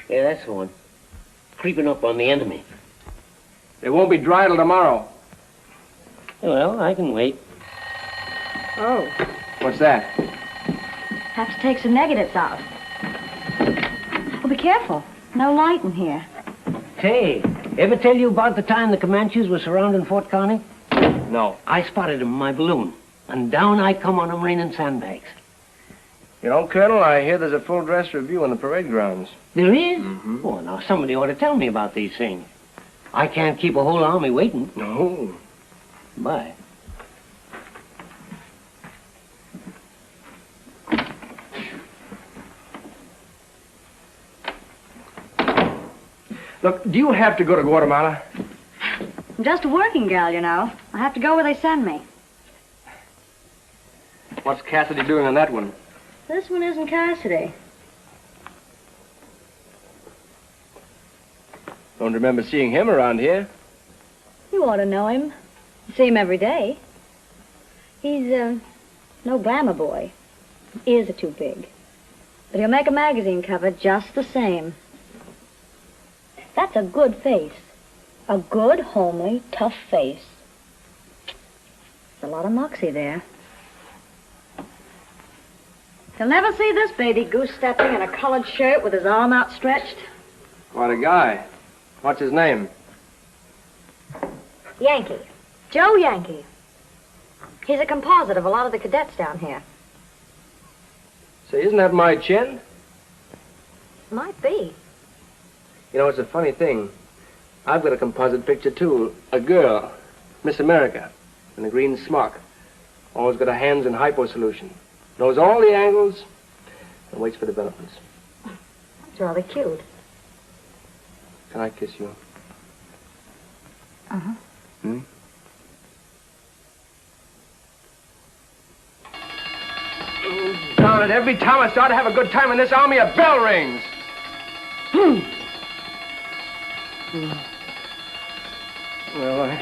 S12: Yeah, that's the one. Creeping up on the enemy.
S9: They won't be dry till tomorrow.
S12: Well, I can wait.
S14: Oh.
S9: What's that?
S14: Have to take some negatives out. Oh, be careful. No light in here.
S12: Say, ever tell you about the time the Comanches were surrounding Fort Kearny?
S9: No.
S12: I spotted them in my balloon, and down I come on them raining sandbags.
S9: You know, Colonel, I hear there's a full-dress review on the parade grounds.
S12: There is? Mm-hmm. Oh, now somebody ought to tell me about these things. I can't keep a whole army waiting.
S9: No.
S12: Bye.
S9: Look, do you have to go to Guatemala?
S14: I'm just a working gal, you know. I have to go where they send me.
S9: What's Cassidy doing on that one?
S14: This one isn't Cassidy.
S9: Don't remember seeing him around here.
S14: You ought to know him. You see him every day. He's, no glamour boy. His ears are too big. But he'll make a magazine cover just the same. That's a good face. A good, homely, tough face. There's a lot of moxie there. You'll never see this baby goose-stepping in a colored shirt with his arm outstretched.
S9: What a guy. What's his name?
S14: Yankee. Joe Yankee. He's a composite of a lot of the cadets down here.
S9: Say, isn't that my chin?
S14: Might be.
S9: You know, it's a funny thing. I've got a composite picture, too. A girl, Miss America, in a green smock. Always got her hands in hypo solution. Knows all the angles and waits for developments.
S14: That's rather cute.
S9: Can I kiss you?
S14: Uh-huh.
S9: Hmm? Oh, darn it, every time I start to have a good time in this army, a bell rings. Well,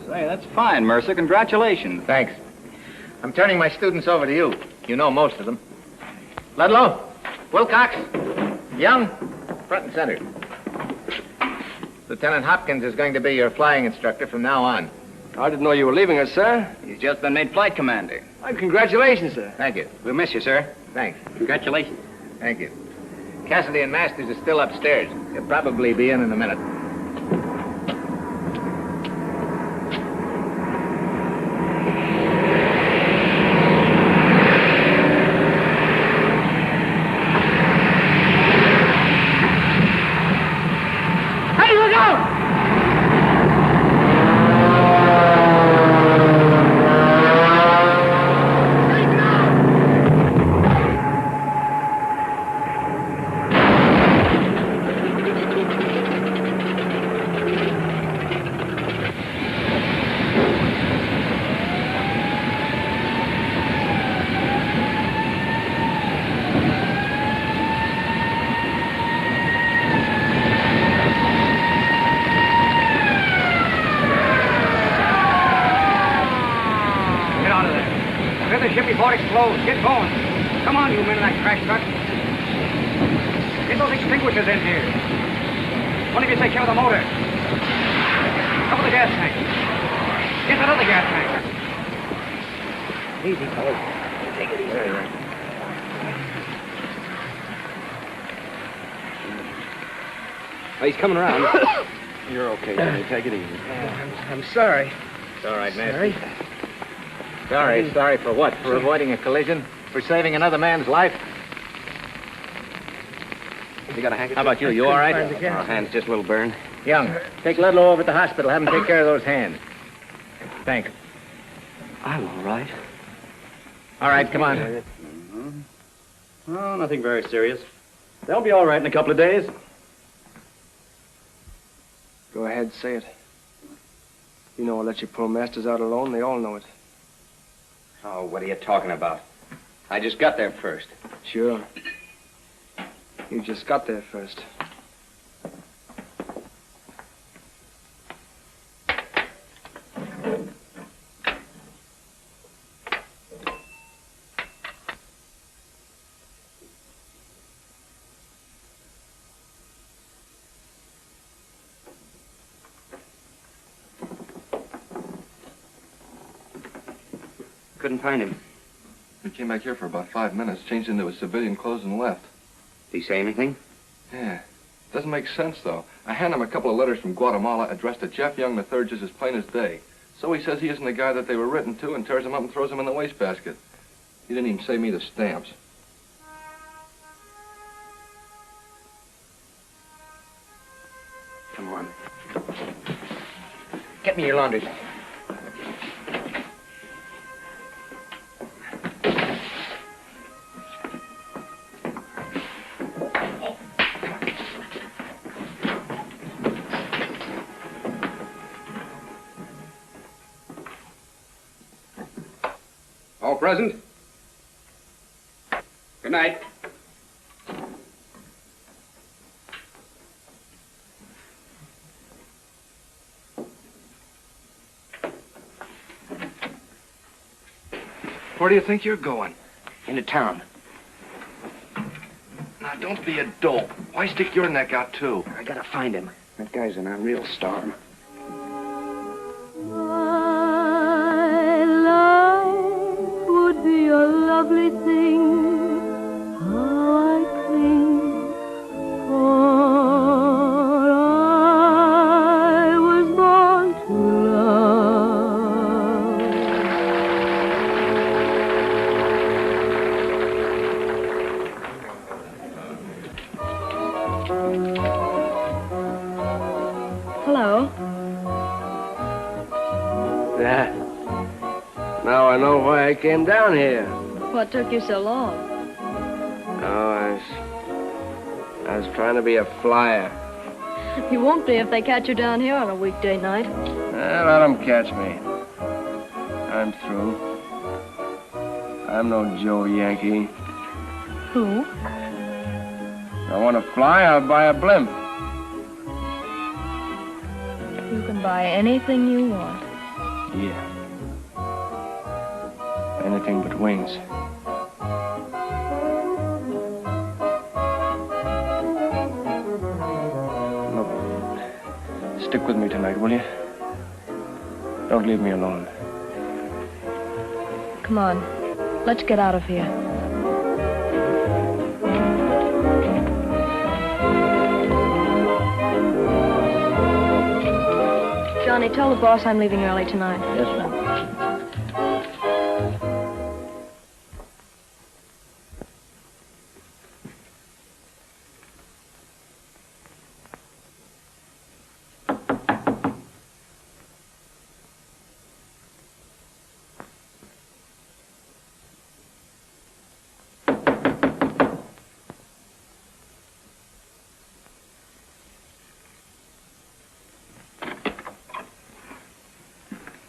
S18: Say, that's fine, Mercer. Congratulations.
S5: Thanks. I'm turning my students over to you. You know most of them. Ludlow, Wilcox, Young, front and center. Lieutenant Hopkins is going to be your flying instructor from now on.
S9: I didn't know you were leaving us, sir.
S18: He's just been made flight commander.
S9: Well, congratulations, sir.
S5: Thank you.
S18: We'll miss you, sir.
S5: Thanks.
S18: Congratulations.
S5: Thank you. Cassidy and Masters are still upstairs. He'll probably be in a minute.
S3: Get going. Come on, you men in that crash truck. Get those extinguishers in here. One of you take care of the motor. Cover the gas tank. Get that other gas tank.
S12: Easy, fellas. Take it easy.
S11: Oh, he's coming around. You're okay, Jimmy. Take it easy.
S9: I'm sorry.
S5: It's all right, man.
S9: Sorry.
S5: Sorry. Sorry for what? For avoiding a collision? For saving another man's life?
S10: You got a handkerchief?
S5: How about you? You all right?
S10: Our hand's just a little burned.
S5: Young, take Ludlow over to the hospital. Have him take care of those hands. Thanks.
S10: I'm all right.
S5: All right, come on.
S18: Oh, nothing very serious. They'll be all right in a couple of days.
S9: Go ahead, say it. You know I'll let your poor masters out alone. They all know it.
S10: Oh, what are you talking about? I just got there first.
S9: Sure. You just got there first.
S10: Couldn't find him.
S13: He came back here for about 5 minutes, changed into his civilian clothes and left.
S10: Did he say anything?
S13: Yeah. Doesn't make sense, though. I hand him a couple of letters from Guatemala addressed to Jeff Young III just as plain as day. So he says he isn't the guy that they were written to and tears them up and throws them in the wastebasket. He didn't even save me the stamps.
S10: Come on.
S5: Get me your laundry.
S11: All present? Good night.
S13: Where do you think you're going?
S10: Into town.
S13: Now, don't be a dope. Why stick your neck out, too?
S10: I gotta find him. That guy's in a real storm.
S17: My life would be a lovely thing. How I cling, for I was born to love.
S14: Hello.
S9: Yeah. Now I know why I came down here.
S14: What took you so long?
S9: Oh, I was trying to be a flyer.
S14: You won't be if they catch you down here on a weekday night.
S9: Let them catch me. I'm through. I'm no Joe Yankee.
S14: Who?
S9: If I want to fly, I'll buy a blimp.
S14: You can buy anything you want.
S9: Yeah. Anything but wings. Look, stick with me tonight, will you? Don't leave me alone.
S14: Come on. Let's get out of here. Johnny, tell the boss I'm leaving early tonight.
S12: Yes, ma'am.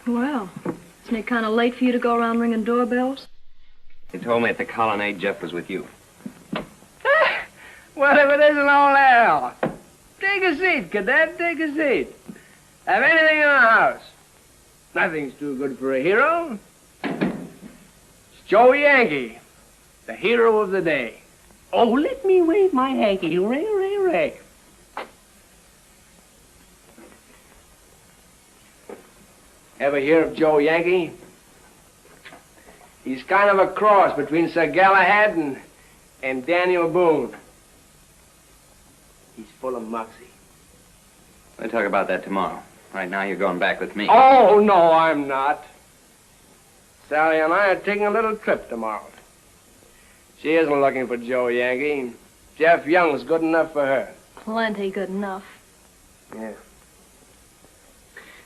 S14: Well, isn't it kind of late for you to go around ringing doorbells?
S10: They told me at the colonnade Jeff was with you.
S9: Well, if it isn't old Al. Take a seat, cadet, take a seat. Have anything in the house. Nothing's too good for a hero. It's Joe Yankee, the hero of the day. Oh, let me wave my hanky. Hooray, hooray, hooray. Ever hear of Joe Yankee? He's kind of a cross between Sir Galahad and Daniel Boone. He's full of moxie.
S10: We'll talk about that tomorrow. Right now, you're going back with me.
S9: Oh, no, I'm not. Sally and I are taking a little trip tomorrow. She isn't looking for Joe Yankee. Jeff Young's good enough for her.
S14: Plenty good enough.
S9: Yeah.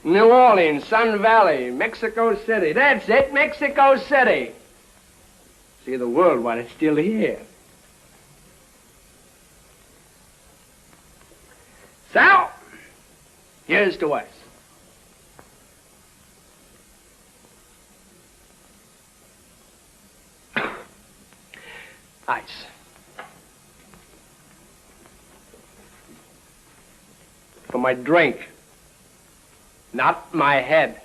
S9: New Orleans, Sun Valley, Mexico City. That's it, Mexico City. See the world while it's still here. So, here's to us. Ice. For my drink, not my head.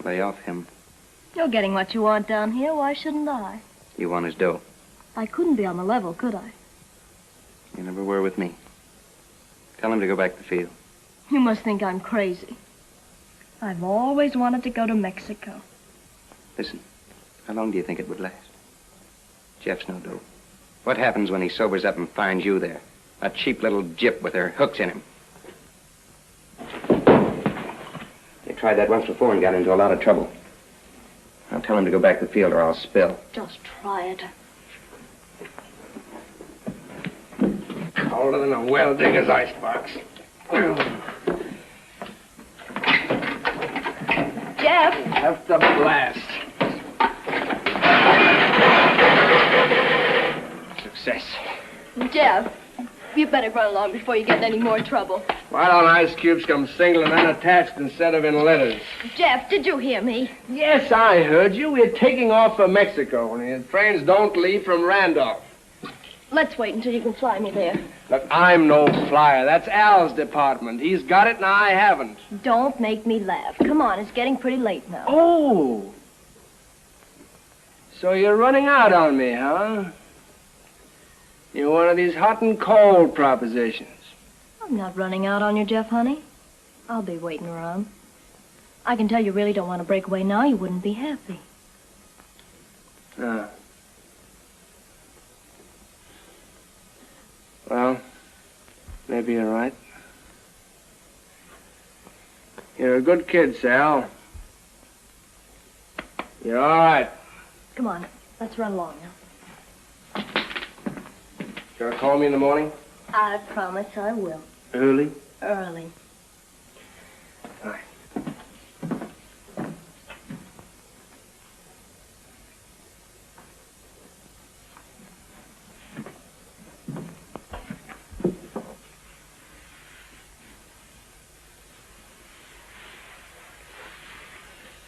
S10: Lay off him.
S14: You're getting what you want down here. Why shouldn't I?
S10: You want his dough.
S14: I couldn't be on the level, could I?
S10: You never were with me. Tell him to go back to the field.
S14: You must think I'm crazy. I've always wanted to go to Mexico.
S10: Listen, how long do you think it would last? Jeff's no dope. What happens when he sobers up and finds you there? A cheap little gyp with her hooks in him. They tried that once before and got into a lot of trouble. I'll tell him to go back to the field or I'll spill.
S14: Just try it.
S9: Colder than a well-digger's icebox.
S14: Jeff!
S9: Have to blast. Success.
S14: Jeff, you better run along before you get in any more trouble.
S9: Why don't ice cubes come single and unattached instead of in letters?
S14: Jeff, did you hear me?
S9: Yes, I heard you. We're taking off for Mexico, and the trains don't leave from Randolph.
S14: Let's wait until you can fly me there.
S9: Look, I'm no flyer. That's Al's department. He's got it, and I haven't.
S14: Don't make me laugh. Come on, it's getting pretty late now.
S9: Oh! So you're running out on me, huh? You're one of these hot and cold propositions.
S14: I'm not running out on you, Jeff, honey. I'll be waiting around. I can tell you really don't want to break away now. You wouldn't be happy.
S9: Well, maybe you're right. You're a good kid, Sal. You're all right.
S14: Come on, let's run along now.
S9: Gonna call me in the morning?
S14: I promise I will.
S9: Early?
S14: Early.
S9: All right.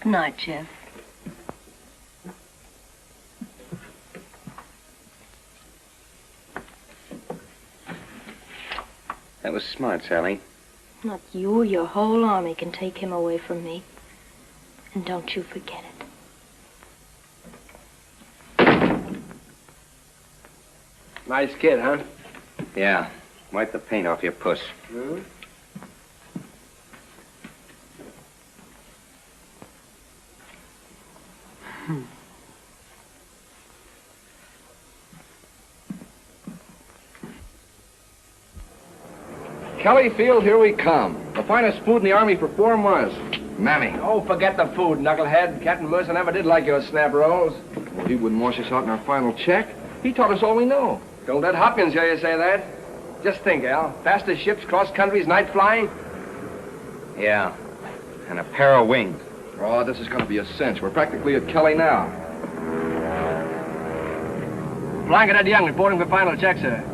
S14: Good night, Jeff.
S10: That was smart, Sally.
S14: Not you, your whole army can take him away from me. And don't you forget it.
S9: Nice kid, huh?
S10: Yeah. Wipe the paint off your puss.
S9: Hmm?
S16: Kelly Field, here we come. The finest food in the Army for 4 months. Mammy.
S9: Oh, forget the food, knucklehead. Captain Mercer never did like your snap rolls.
S16: Well, he wouldn't wash us out in our final check. He taught us all we know.
S9: Don't let Hopkins hear you say that. Just think, Al. Fastest ships cross countries night flying.
S10: Yeah. And a pair of wings.
S16: Oh, this is going to be a cinch. We're practically at Kelly now.
S9: Flying Cadet Young reporting for final check, sir.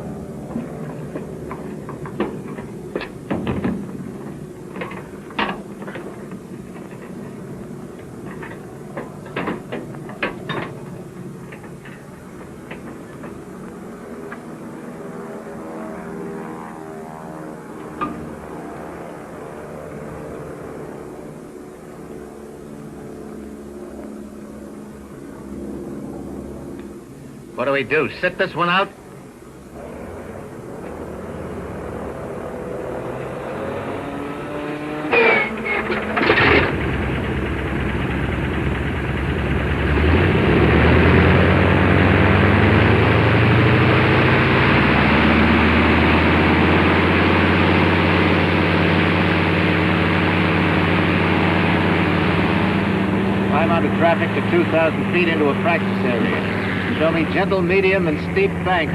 S5: What do we do? Sit this one out? traffic to 2,000 feet into a practice area. Show me gentle, medium, and steep banks.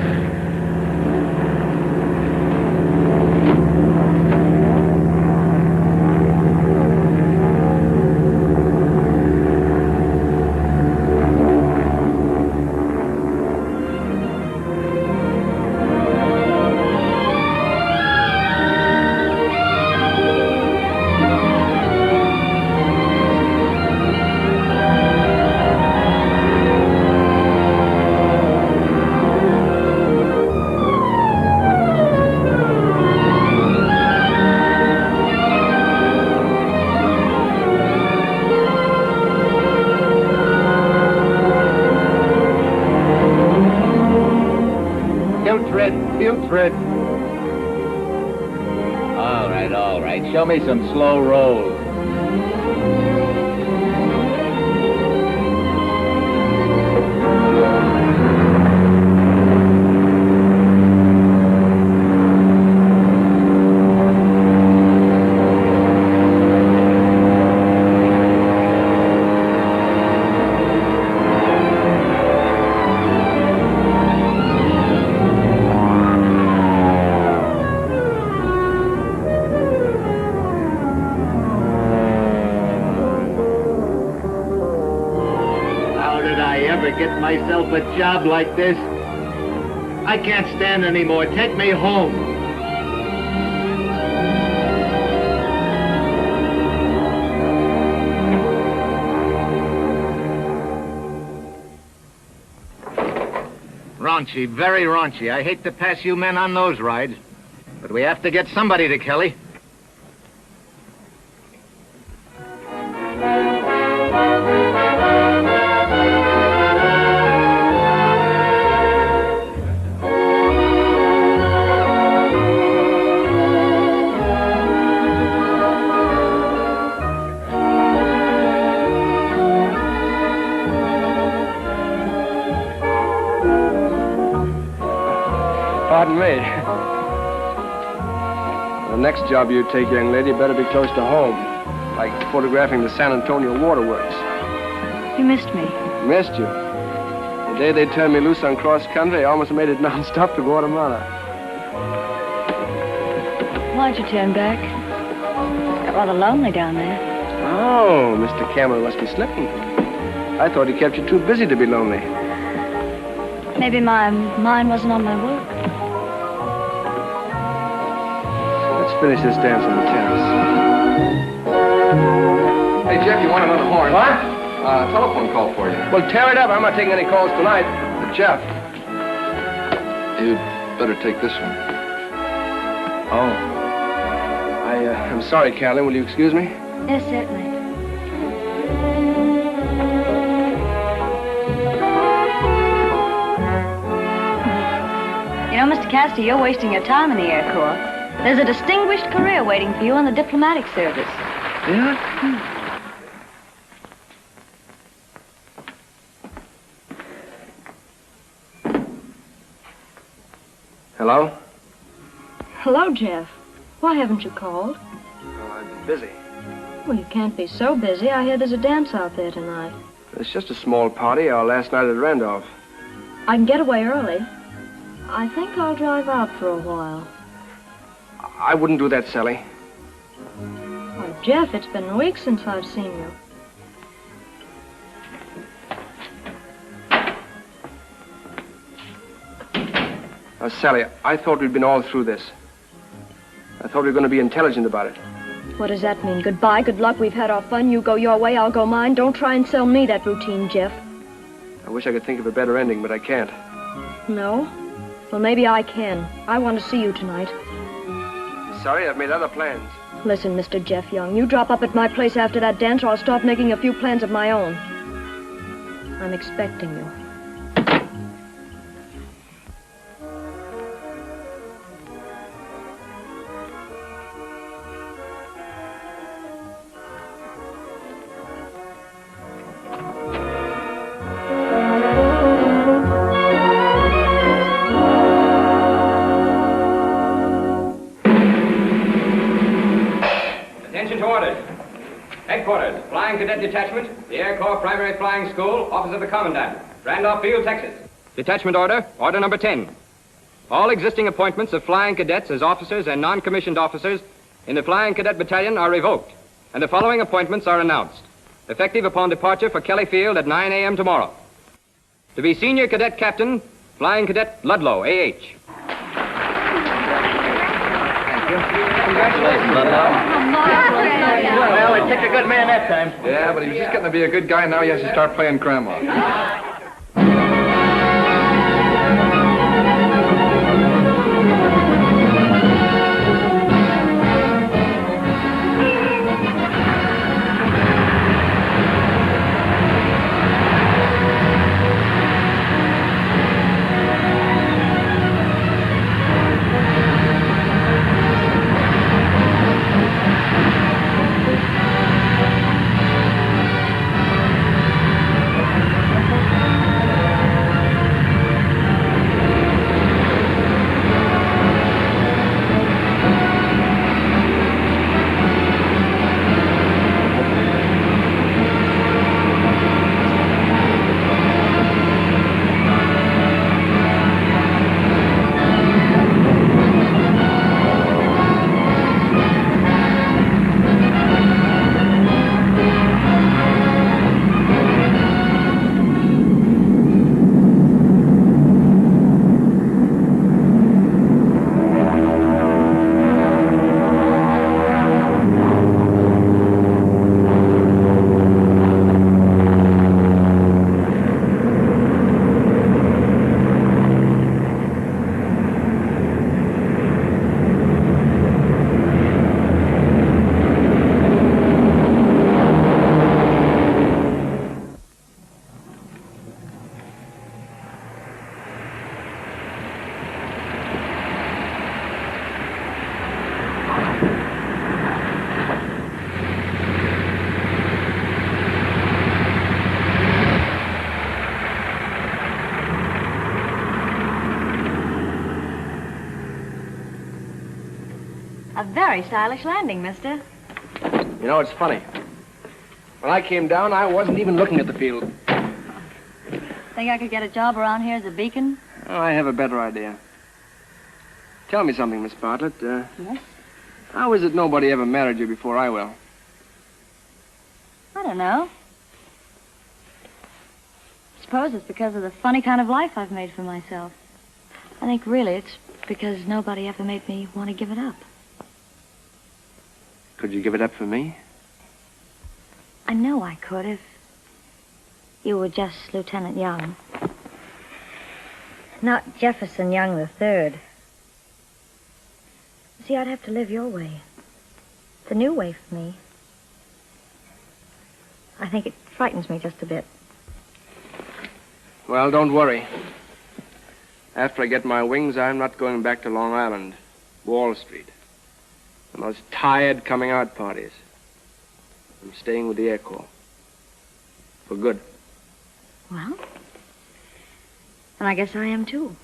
S5: All right. Show me some slow rolls. Get myself a job like this. I can't stand anymore. Take me home. Raunchy, very raunchy. I hate to pass you men on those rides, but we have to get somebody to Kelly.
S9: Pardon me. The next job you take, young lady, better be close to home. Like photographing the San Antonio waterworks.
S14: You missed me.
S9: Missed you. The day they turned me loose on cross country, I almost made it non-stop to Guatemala.
S14: Why'd you turn back? Got rather lonely down there.
S9: Oh, Mr. Cameron must be slipping. I thought he kept you too busy to be lonely.
S14: Maybe my mind wasn't on my work.
S9: Let's finish this dance on the terrace.
S13: Hey, Jeff, you want another horn?
S9: What?
S13: Telephone call for you.
S9: Well, tear it up. I'm not taking any calls tonight. But Jeff.
S13: You'd better take this one.
S9: Oh. I'm sorry, Carolyn. Will you excuse me?
S14: Yes, certainly. You know, Mr. Castor, you're wasting your time in the Air Corps. There's a distinguished career waiting for you in the diplomatic service.
S9: Yeah? Hello?
S17: Hello, Jeff. Why haven't you called?
S9: Oh, I've been busy.
S17: Well, you can't be so busy. I hear there's a dance out there tonight.
S9: It's just a small party, our last night at Randolph.
S17: I can get away early. I think I'll drive out for a while.
S9: I wouldn't do that, Sally.
S17: Why, Jeff, it's been weeks since I've seen you.
S9: Now, Sally, I thought we'd been all through this. I thought we were going to be intelligent about it.
S17: What does that mean? Goodbye, good luck, we've had our fun. You go your way, I'll go mine. Don't try and sell me that routine, Jeff.
S9: I wish I could think of a better ending, but I can't.
S17: No? Well, maybe I can. I want to see you tonight.
S9: Sorry, I've made other plans.
S17: Listen, Mr. Jeff Young, you drop up at my place after that dance or I'll start making a few plans of my own. I'm expecting you.
S3: Headquarters, Flying Cadet Detachment, the Air Corps Primary Flying School, Office of the Commandant, Randolph Field, Texas. Detachment order, order number 10. All existing appointments of flying cadets as officers and non-commissioned officers in the Flying Cadet Battalion are revoked, and the following appointments are announced, effective upon departure for Kelly Field at 9 a.m. tomorrow. To be Senior Cadet Captain, Flying Cadet Ludlow, A.H.
S16: Congratulations,
S12: Well, it took a good man that time.
S13: Yeah, but he was just getting to be a good guy, and now he has to start playing grandma.
S14: A very stylish landing, mister.
S9: You know, it's funny. When I came down, I wasn't even looking at the field.
S14: Think I could get a job around here as a beacon?
S9: Oh, I have a better idea. Tell me something, Miss Bartlett.
S14: Yes?
S9: How is it nobody ever married you before I will?
S14: I don't know. Suppose it's because of the funny kind of life I've made for myself. I think really it's because nobody ever made me want to give it up.
S9: Could you give it up for me?
S14: I know I could if you were just Lieutenant Young. Not Jefferson Young III. See, I'd have to live your way. It's a new way for me. I think it frightens me just a bit.
S9: Well, don't worry. After I get my wings, I'm not going back to Long Island, Wall Street. The most tired coming-out parties. I'm staying with the Air Corps. For good.
S14: Well, and I guess I am, too.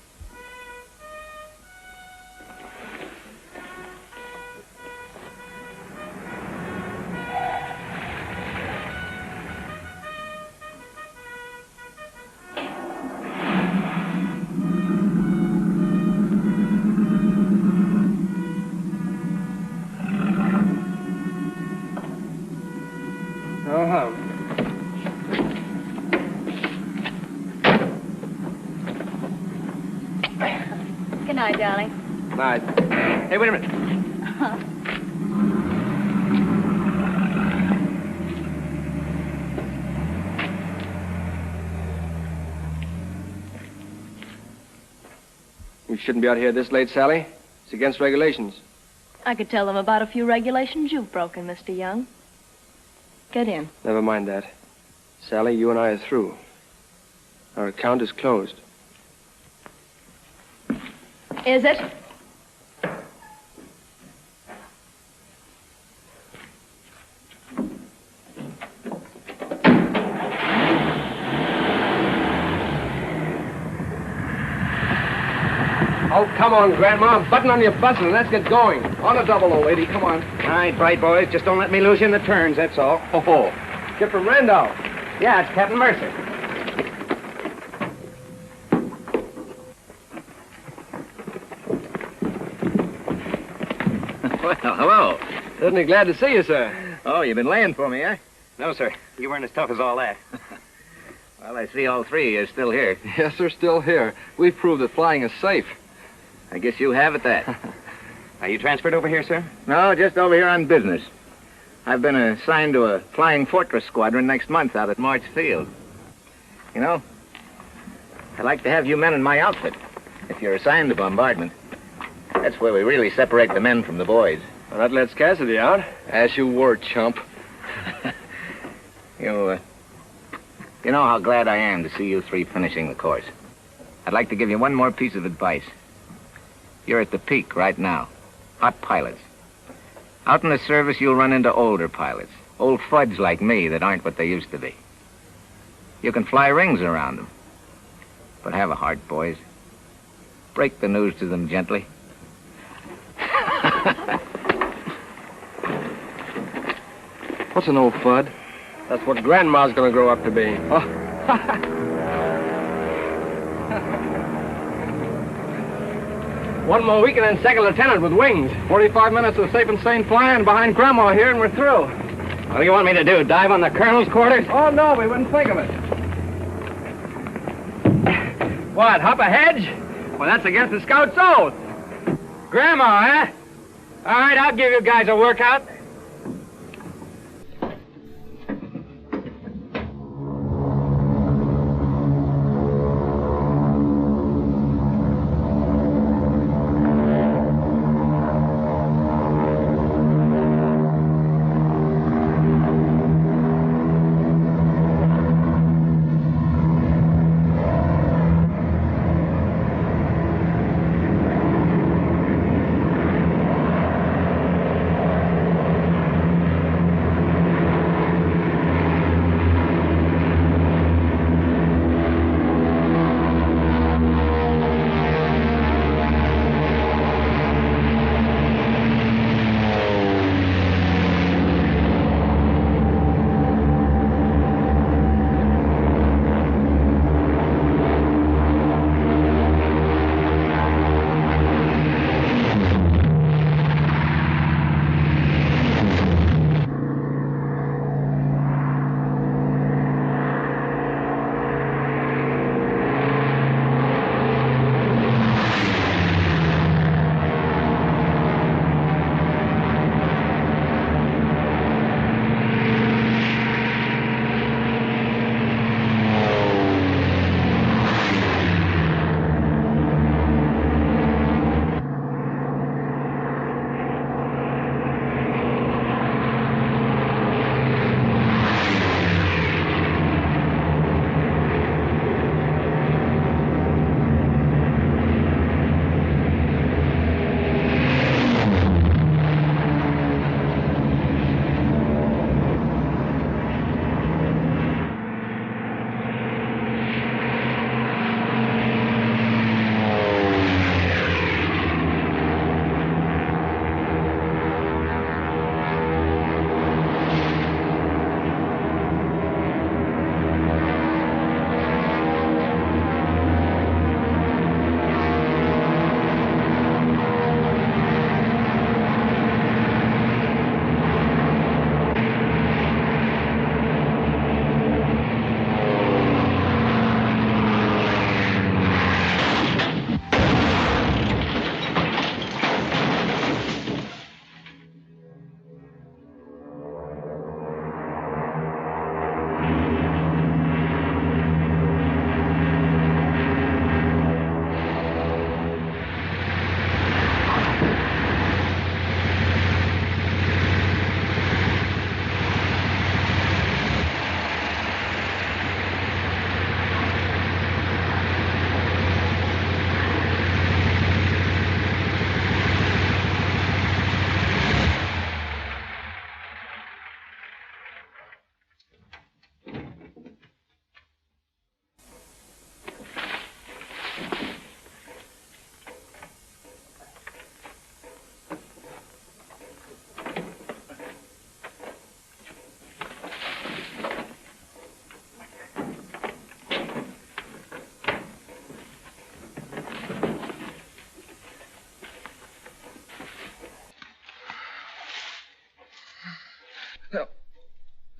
S14: Good night, darling.
S9: Night. Hey, wait a minute. We shouldn't be out here this late, Sally. It's against regulations.
S19: I could tell them about a few regulations you've broken, Mr. Young. Get in.
S9: Never mind that. Sally, you and I are through. Our account is closed.
S19: Is it?
S9: Oh, come on, Grandma. Button on your button and let's get going.
S16: On a double, old lady. Come on.
S2: All right, bright boys. Just don't let me lose you in the turns, that's all.
S16: Ho, ho.
S9: Get from Randolph.
S2: Yeah, it's Captain Mercer.
S5: Well, hello.
S9: Certainly glad to see you, sir.
S5: Oh, you've been laying for me, eh?
S2: No, sir. You weren't as tough as all that.
S5: Well, I see all three of you are still here.
S13: Yes, sir, still here. We've proved that flying is safe.
S5: I guess you have at that.
S2: Are you transferred over here, sir?
S5: No, just over here on business. I've been assigned to a flying fortress squadron next month out at March Field. You know, I'd like to have you men in my outfit, if you're assigned to bombardment. That's where we really separate the men from the boys.
S9: Well, that lets Cassidy out.
S13: As you were, chump.
S5: You know how glad I am to see you three finishing the course. I'd like to give you one more piece of advice. You're at the peak right now. Hot pilots. Out in the service, you'll run into older pilots. Old fuds like me that aren't what they used to be. You can fly rings around them. But have a heart, boys. Break the news to them gently.
S13: What's an old fud?
S9: That's what Grandma's gonna grow up to be.
S13: Oh.
S9: One more week and then second lieutenant with wings.
S16: 45 minutes of safe and sane flying behind Grandma here, and we're through.
S2: What do you want me to do, dive on the colonel's quarters?
S16: Oh, no, we wouldn't think of it.
S9: What, hop a hedge? Well, that's against the scout's oath. Grandma, eh? All right, I'll give you guys a workout.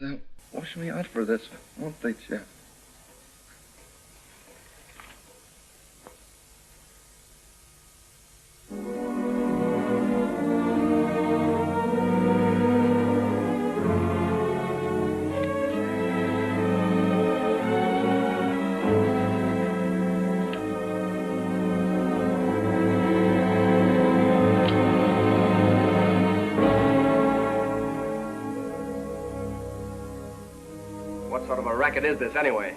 S13: They'll wash me out for this, won't they, Jeff?
S16: What sort of a racket is this, anyway?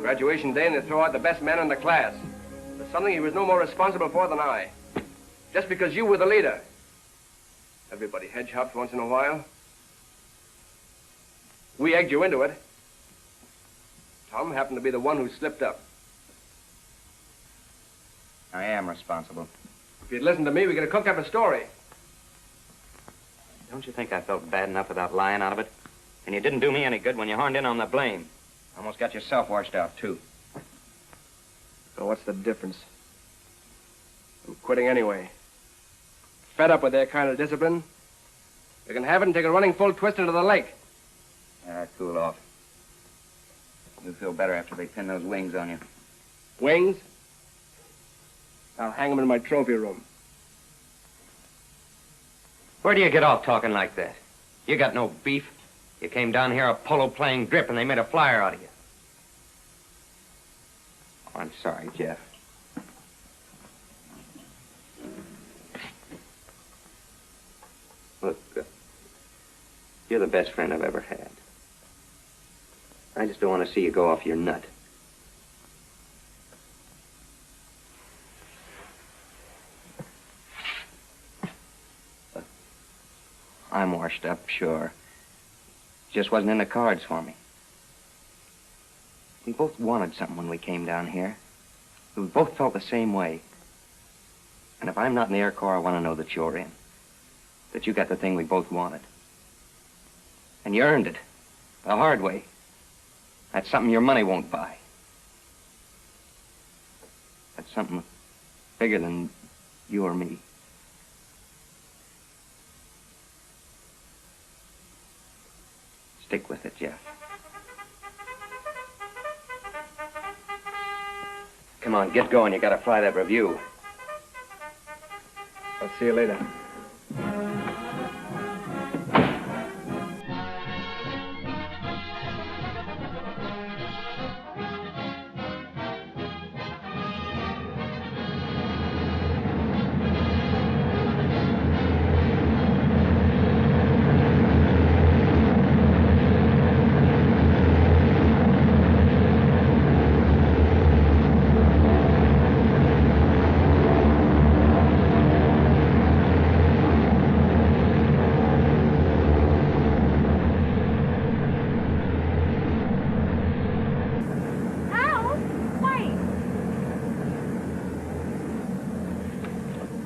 S16: Graduation day and they throw out the best man in the class. There's something he was no more responsible for than I. Just because you were the leader. Everybody hedge hops once in a while. We egged you into it. Tom happened to be the one who slipped up.
S10: I am responsible.
S16: If you'd listened to me, we could have cooked up a story.
S5: Don't you think I felt bad enough without lying out of it? And you didn't do me any good when you horned in on the blame.
S10: Almost got yourself washed out, too.
S16: So what's the difference? I'm quitting anyway. Fed up with their kind of discipline. You can have it and take a running full twist into the lake.
S10: Cool off. You'll feel better after they pin those wings on you.
S16: Wings? I'll hang them in my trophy room.
S5: Where do you get off talking like that? You got no beef. You came down here a polo-playing drip and they made a flyer out of you.
S10: Oh, I'm sorry, Jeff.
S5: Look, you're the best friend I've ever had. I just don't want to see you go off your nut.
S10: I'm washed up, sure. Just wasn't in the cards for me. We both wanted something when we came down here. We both felt the same way. And if I'm not in the Air Corps, I want to know that you're in. That you got the thing we both wanted. And you earned it. The hard way. That's something your money won't buy. That's something bigger than you or me. Stick with it, Jeff.
S5: Come on, get going. You gotta fly that review.
S16: I'll see you later.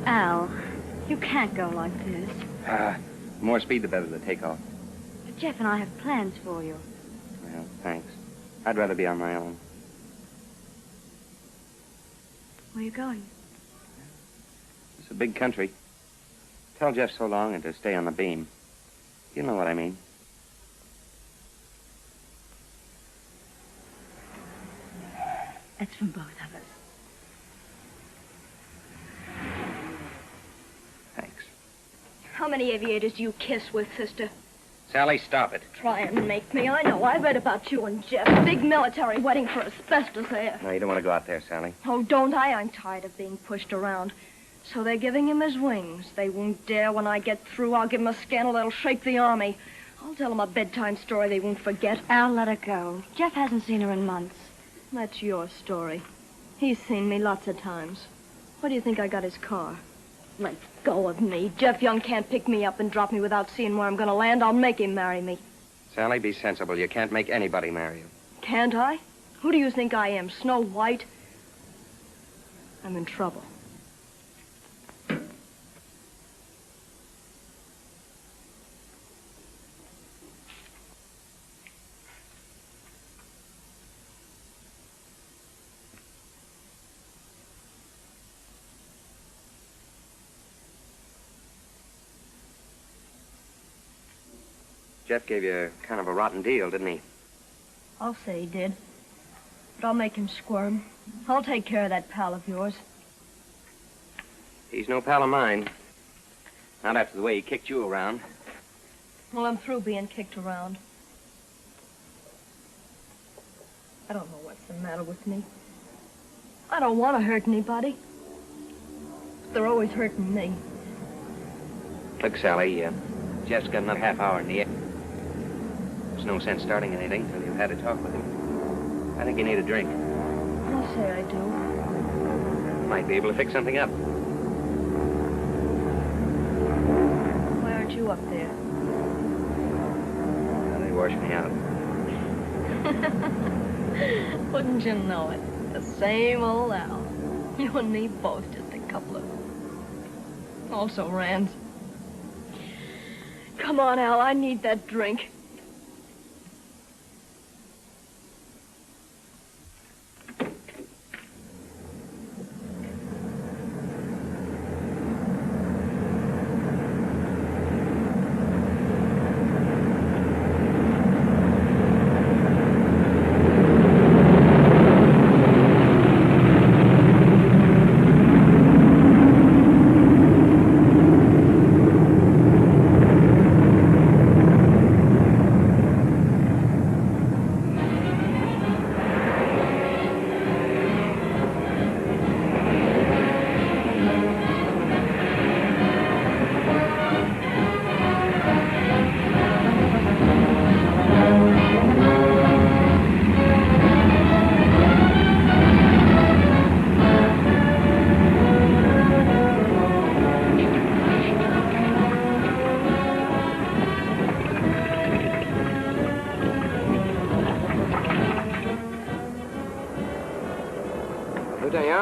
S14: Al, you can't go like this.
S10: The more speed, the better the takeoff.
S14: But Jeff and I have plans for you.
S10: Well, thanks. I'd rather be on my own.
S14: Where are you going?
S10: It's a big country. Tell Jeff so long and to stay on the beam. You know what I mean.
S14: That's from both of us.
S10: Thanks.
S19: How many aviators do you kiss with, sister?
S5: Sally, stop it.
S19: Try and make me. I know. I read about you and Jeff. Big military wedding for asbestos air.
S10: No, you don't want to go out there, Sally.
S19: Oh, don't I? I'm tired of being pushed around. So they're giving him his wings. They won't dare. When I get through, I'll give him a scandal that'll shake the army. I'll tell them a bedtime story they won't forget.
S14: Al, let her go. Jeff hasn't seen her in months.
S19: That's your story. He's seen me lots of times. Where do you think I got his car? Let go of me. Jeff Young can't pick me up and drop me without seeing where I'm going to land. I'll make him marry me.
S5: Sally, be sensible. You can't make anybody marry you.
S19: Can't I? Who do you think I am, Snow White? I'm in trouble.
S10: Jeff gave you kind of a rotten deal, didn't he?
S19: I'll say he did. But I'll make him squirm. I'll take care of that pal of yours.
S10: He's no pal of mine. Not after the way he kicked you around.
S19: Well, I'm through being kicked around. I don't know what's the matter with me. I don't want to hurt anybody. But they're always hurting me.
S10: Look, Sally, Jeff's got another half hour in the air. There's no sense starting anything until you've had a talk with him. I think you need a drink.
S19: I'll say I do.
S10: Might be able to fix something up.
S19: Why aren't you up there?
S10: Well, they washed me out.
S19: Wouldn't you know it? The same old Al. You and me both, just a couple of... Also Rands. Come on, Al, I need that drink.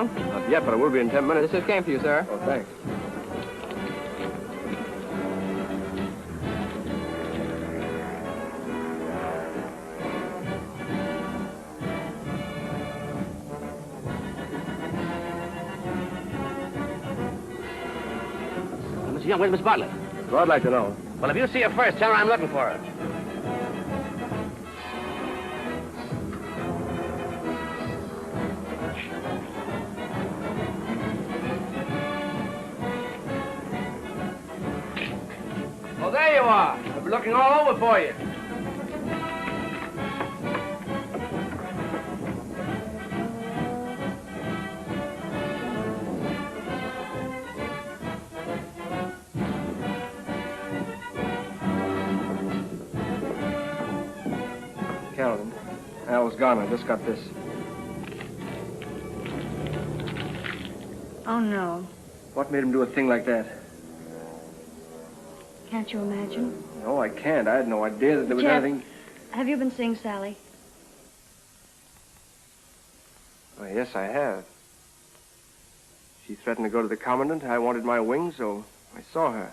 S16: Not yet, but I will be in 10 minutes.
S15: This is came for you, sir.
S16: Oh, thanks.
S5: Mr. Young, where's Miss Bartlett?
S16: So I'd like to know.
S5: Well, if you see her first, tell her I'm looking for her.
S16: Oh, there you are. I've been looking all over for you. Carolyn, Al was gone. I just got this.
S14: Oh, no.
S16: What made him do a thing like that?
S14: Can't you imagine?
S16: No, I can't. I had no idea that there was
S14: Jeff,
S16: anything...
S14: have you been seeing Sally?
S16: Oh, yes, I have. She threatened to go to the commandant. I wanted my wings, so I saw her.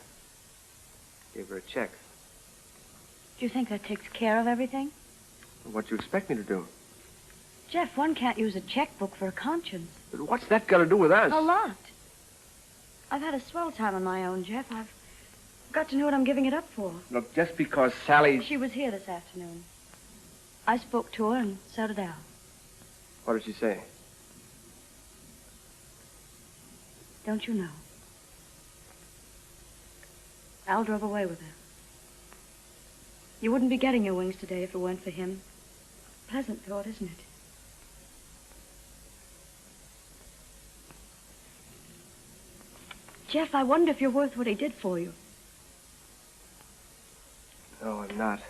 S16: Gave her a check.
S14: Do you think that takes care of everything?
S16: What do you expect me to do?
S14: Jeff, one can't use a checkbook for a conscience.
S16: But what's that got to do with us?
S14: A lot. I've had a swell time on my own, Jeff. I've got to know what I'm giving it up for.
S16: Look, just because Sally...
S14: She was here this afternoon. I spoke to her, and so did Al.
S16: What did she say?
S14: Don't you know? Al drove away with her. You wouldn't be getting your wings today if it weren't for him. Pleasant thought, isn't it? Jeff, I wonder if you're worth what he did for you.
S16: No, I'm not.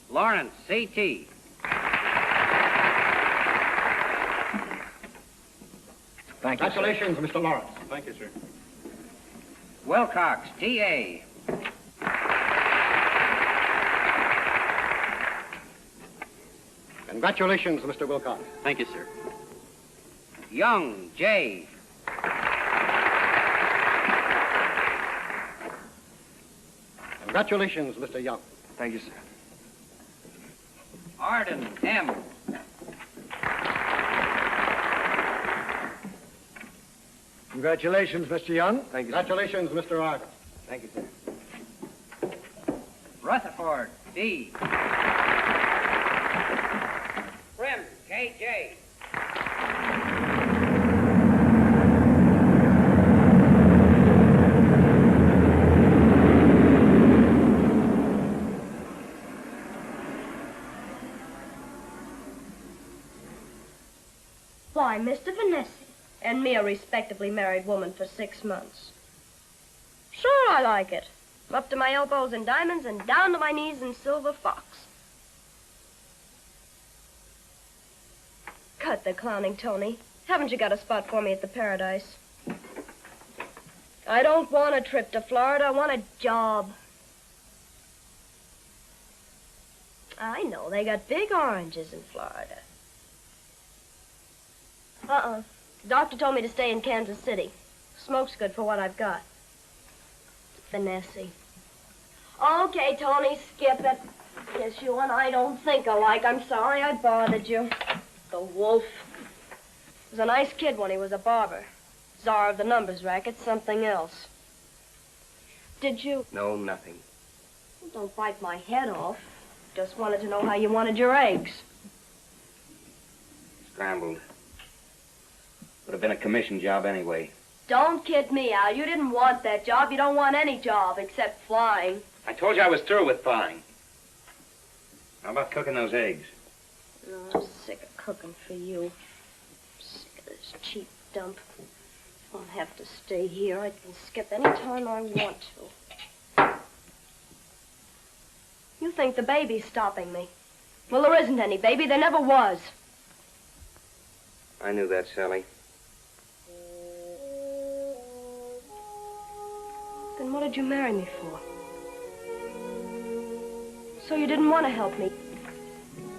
S5: Lawrence, CT.
S15: Thank you,
S1: Congratulations, Mr. Lawrence. Thank you, sir.
S5: Wilcox, TA.
S1: Congratulations, Mr. Wilcox.
S15: Thank you, sir.
S5: Young, J.
S1: Congratulations, Mr. Young.
S16: Thank you, sir.
S5: Arden, M.
S1: Congratulations, Mr. Young.
S16: Thank you,
S1: Congratulations, Mr. Argus.
S16: Thank you, sir.
S3: Rutherford, D. Prim, KJ.
S19: Why, Mr. Vanessa, and me a respectably married woman for 6 months. Sure, I like it. I'm up to my elbows in diamonds and down to my knees in silver fox. Cut the clowning, Tony. Haven't you got a spot for me at the Paradise? I don't want a trip to Florida. I want a job. I know. They got big oranges in Florida. The doctor told me to stay in Kansas City. Smoke's good for what I've got. Vanessa. Okay, Tony, skip it. Guess you and I don't think alike. I'm sorry I bothered you. The wolf. Was a nice kid when he was a barber. Czar of the numbers racket, something else. Did you?
S16: No, nothing.
S19: Don't bite my head off. Just wanted to know how you wanted your eggs.
S10: Scrambled. Would have been a commission job anyway.
S19: Don't kid me, Al. You didn't want that job. You don't want any job except flying.
S10: I told you I was through with flying. How about cooking those eggs?
S19: Oh, I'm sick of cooking for you. Sick of this cheap dump. I don't have to stay here. I can skip any time I want to. You think the baby's stopping me. Well, there isn't any baby. There never was.
S10: I knew that, Sally.
S19: Then what did you marry me for? So you didn't want to help me.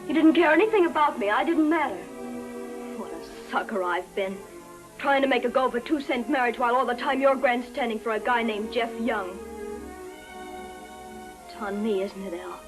S19: You didn't care anything about me. I didn't matter. What a sucker I've been. Trying to make a go of a 2-cent marriage while all the time you're grandstanding for a guy named Jeff Young. It's on me, isn't it, Al?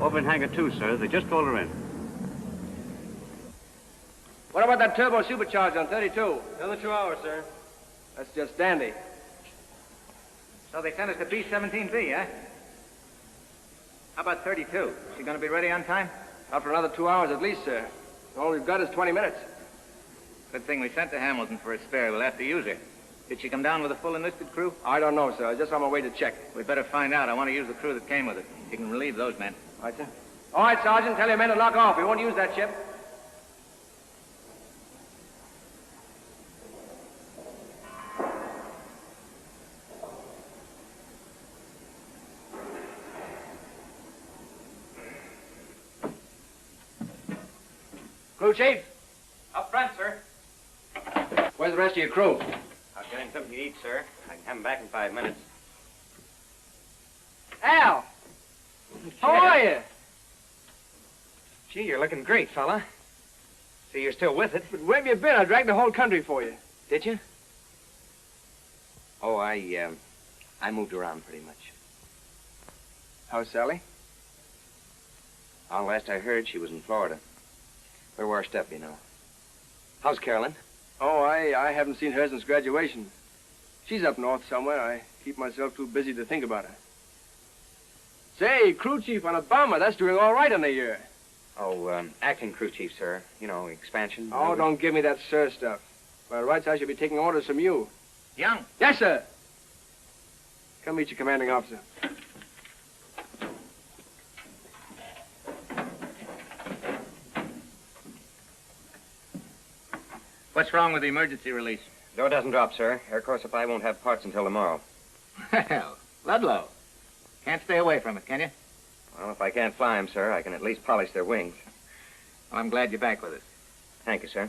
S18: Over in Hangar 2, sir. They just rolled her in.
S16: What about that turbo supercharger on 32?
S18: Another 2 hours, sir.
S16: That's just dandy.
S5: So they sent us to B-17B, eh? How about 32? Is she going to be ready on time?
S16: Out for another 2 hours at least, sir. All we've got is 20 minutes.
S5: Good thing we sent to Hamilton for a spare. We'll have to use her. Did she come down with a full enlisted crew?
S16: I don't know, sir. I was just on my way to check.
S5: We'd better find out. I want to use the crew that came with it. You can relieve those men.
S16: All right, sir. All right, Sergeant. Tell your men to knock off. We won't use that ship. Crew chief?
S5: Up front, sir.
S16: Where's the rest of your crew?
S5: I'll get him something to eat, sir. I can have him back in 5 minutes.
S16: Al! How are you?
S5: Gee, you're looking great, fella. See, you're still with it.
S16: But where have you been? I dragged the whole country for you.
S5: Did you? Oh, I moved around pretty much.
S16: How's Sally?
S5: Oh, last I heard, she was in Florida. We're washed up, you know. How's Carolyn?
S16: Oh, I haven't seen her since graduation. She's up north somewhere. I keep myself too busy to think about her. Say, crew chief on a bomber, that's doing all right in a year.
S5: Oh, acting crew chief, sir. You know, expansion.
S16: Oh,
S5: whatever.
S16: don't give me that sir stuff. By rights, I should be taking orders from you.
S2: Young.
S16: Yes, sir. Come meet your commanding officer.
S2: What's wrong with the emergency release?
S5: Door doesn't drop, sir. Air Corps Supply won't have parts until tomorrow.
S2: Well, Ludlow. Can't stay away from it, can you?
S5: Well, if I can't fly them, sir, I can at least polish their wings.
S2: Well, I'm glad you're back with us.
S5: Thank you, sir.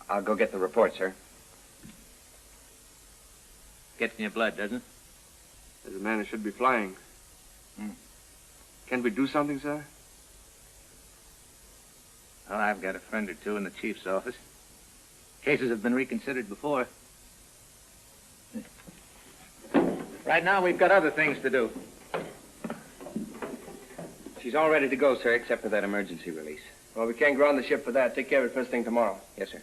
S5: I'll go get the report, sir.
S2: Gets in your blood, doesn't it?
S16: There's a man who should be flying. Can't we do something, sir?
S2: Well, I've got a friend or two in the chief's office. Cases have been reconsidered before. Right now, we've got other things to do.
S5: She's all ready to go, sir, except for that emergency release.
S16: Well, we can't ground the ship for that. Take care of it first thing tomorrow.
S5: Yes, sir.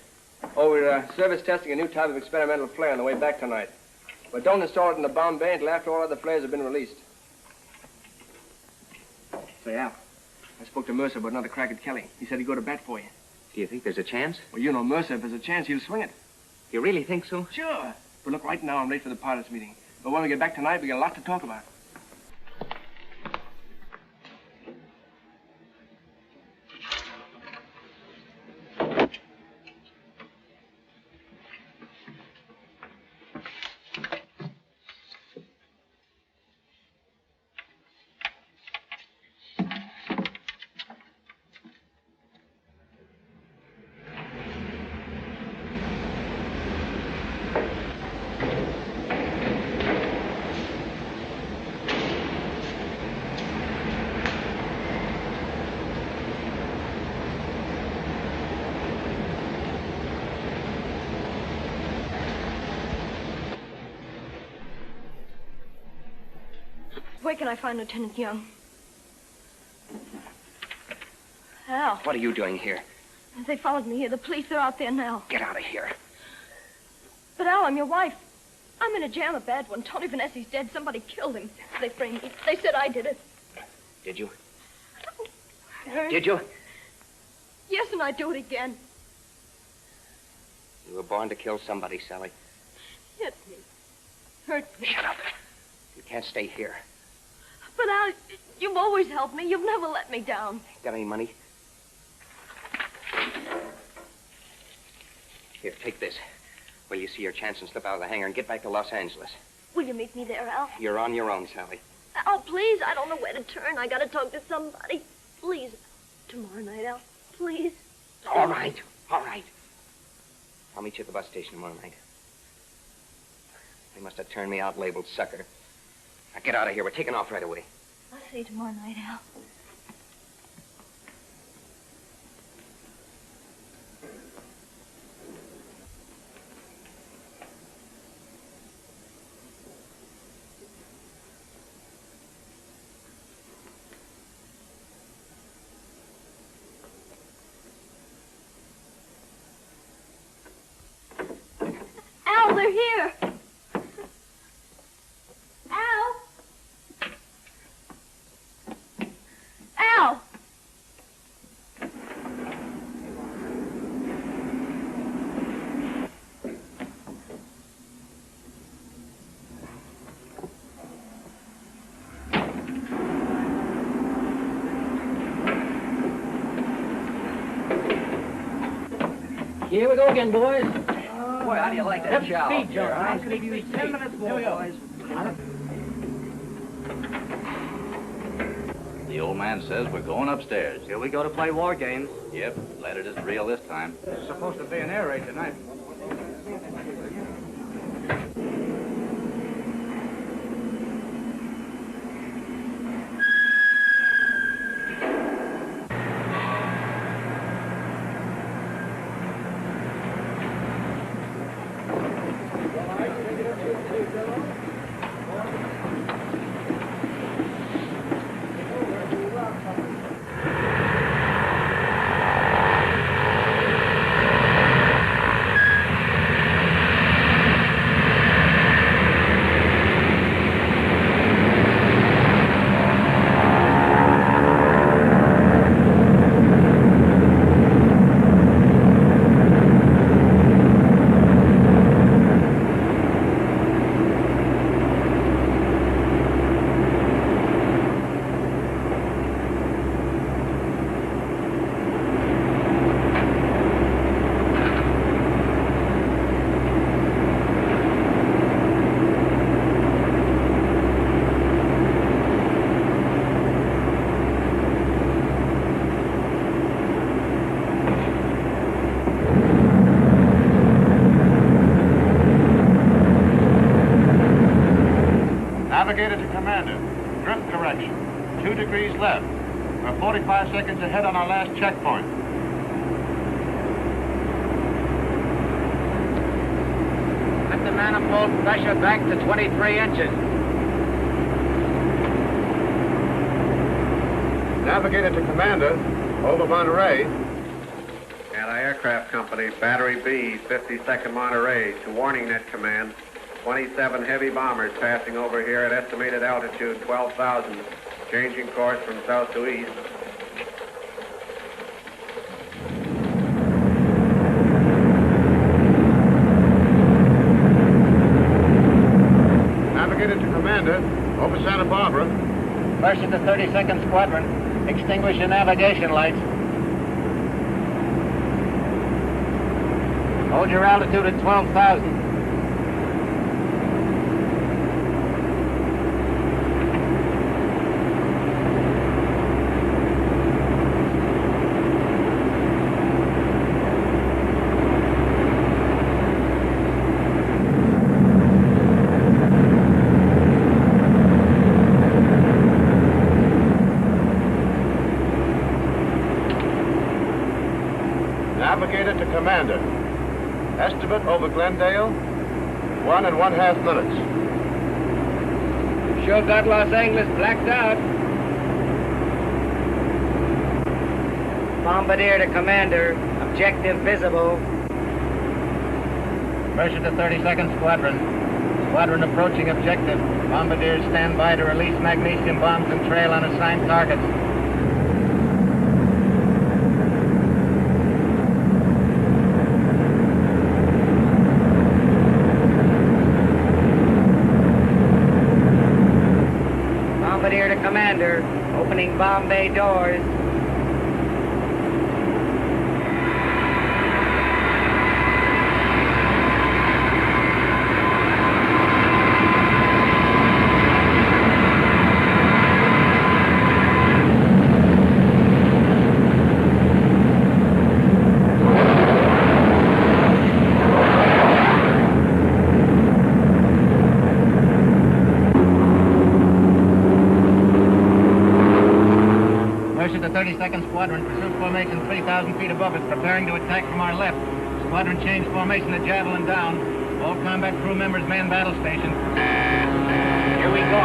S16: Oh, we're service testing a new type of experimental flare on the way back tonight. But don't install it in the bomb bay until after all other flares have been released. Say, Al, I spoke to Mercer about another crack at Kelly. He said he'd go to bat for you.
S5: Do you think there's a chance?
S16: Well, you know Mercer. If there's a chance, he'll swing it.
S5: You really think so?
S16: Sure. But look, right now I'm late for the pilots' meeting. But when we get back tonight, we got a lot to talk about.
S19: Where can I find Lieutenant Young? Al.
S5: What are you doing here?
S19: They followed me here. The police, they're out there now.
S5: Get out of here.
S19: But Al, I'm your wife. I'm in a jam, a bad one. Tony Vanessi's dead. Somebody killed him. They framed me. They said I did it.
S5: Did you?
S19: Hurt.
S5: Did you?
S19: Yes, and I'd do it again.
S5: You were born to kill somebody, Sally.
S19: Hit me. Hurt me.
S5: Shut up. You can't stay here.
S19: But Al, you've always helped me. You've never let me down.
S5: Got any money? Here, take this. Well, you see your chance and slip out of the hangar and get back to Los Angeles.
S19: Will you meet me there, Al?
S5: You're on your own, Sally.
S19: Al, please. I don't know where to turn. I gotta talk to somebody. Please. Tomorrow night, Al. Please.
S5: All right. All right. I'll meet you at the bus station tomorrow night. They must have turned me out labeled sucker. Now get out of here. We're taking off right away.
S19: I'll see you tomorrow night, Al. Al, they're here. Al. Al.
S12: Here we go again, boys.
S3: Boy, how do you like that job?
S12: Speed, Joe.
S3: Huh?
S12: 10 minutes more, boys.
S3: The
S5: The old man says we're going upstairs.
S7: Here we go to play war games.
S5: Yep, glad it isn't real this time.
S3: It's supposed to be an air raid tonight.
S20: Navigator to Commander. Drift correction. 2 degrees left. We're 45 seconds ahead on our last checkpoint.
S2: Let the manifold pressure back to 23 inches.
S20: Navigator to Commander. Over Monterey.
S4: Anti-aircraft company, Battery B, 52nd Monterey, to warning net command. 27 heavy bombers passing over here at estimated altitude 12,000, changing course from south to east.
S20: Navigator to Commander. Over Santa Barbara.
S2: First of the 32nd Squadron. Extinguish your navigation lights. Hold your altitude at 12,000.
S20: Navigator to Commander. Estimate over Glendale, 1 1/2 minutes.
S9: Sure got Los Angeles blacked out.
S2: Bombardier to Commander. Objective visible. Mercer to 32nd Squadron. Squadron approaching objective. Bombardiers stand by to release magnesium bombs and trail on assigned targets. Bombardier to Commander. Opening bomb bay doors. The 32nd Squadron, pursuit formation 3,000 feet above us, preparing to attack from our left. Squadron change formation to javelin down. All combat crew members man battle station. Here we go.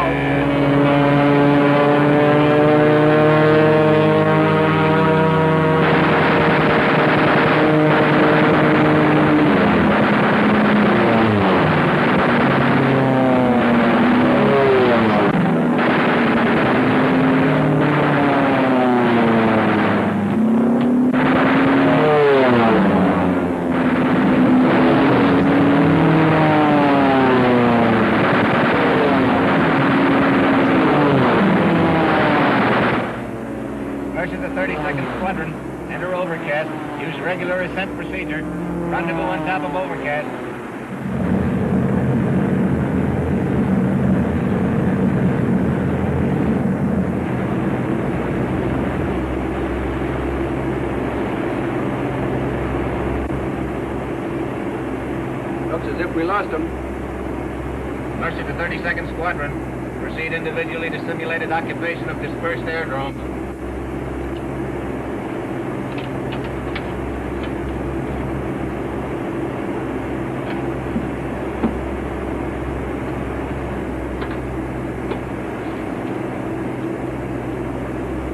S2: Regular ascent procedure. Rendezvous on top of Overcast.
S9: if we lost him.
S5: Mercer to 32nd Squadron. Proceed individually to simulated occupation of dispersed airdrome.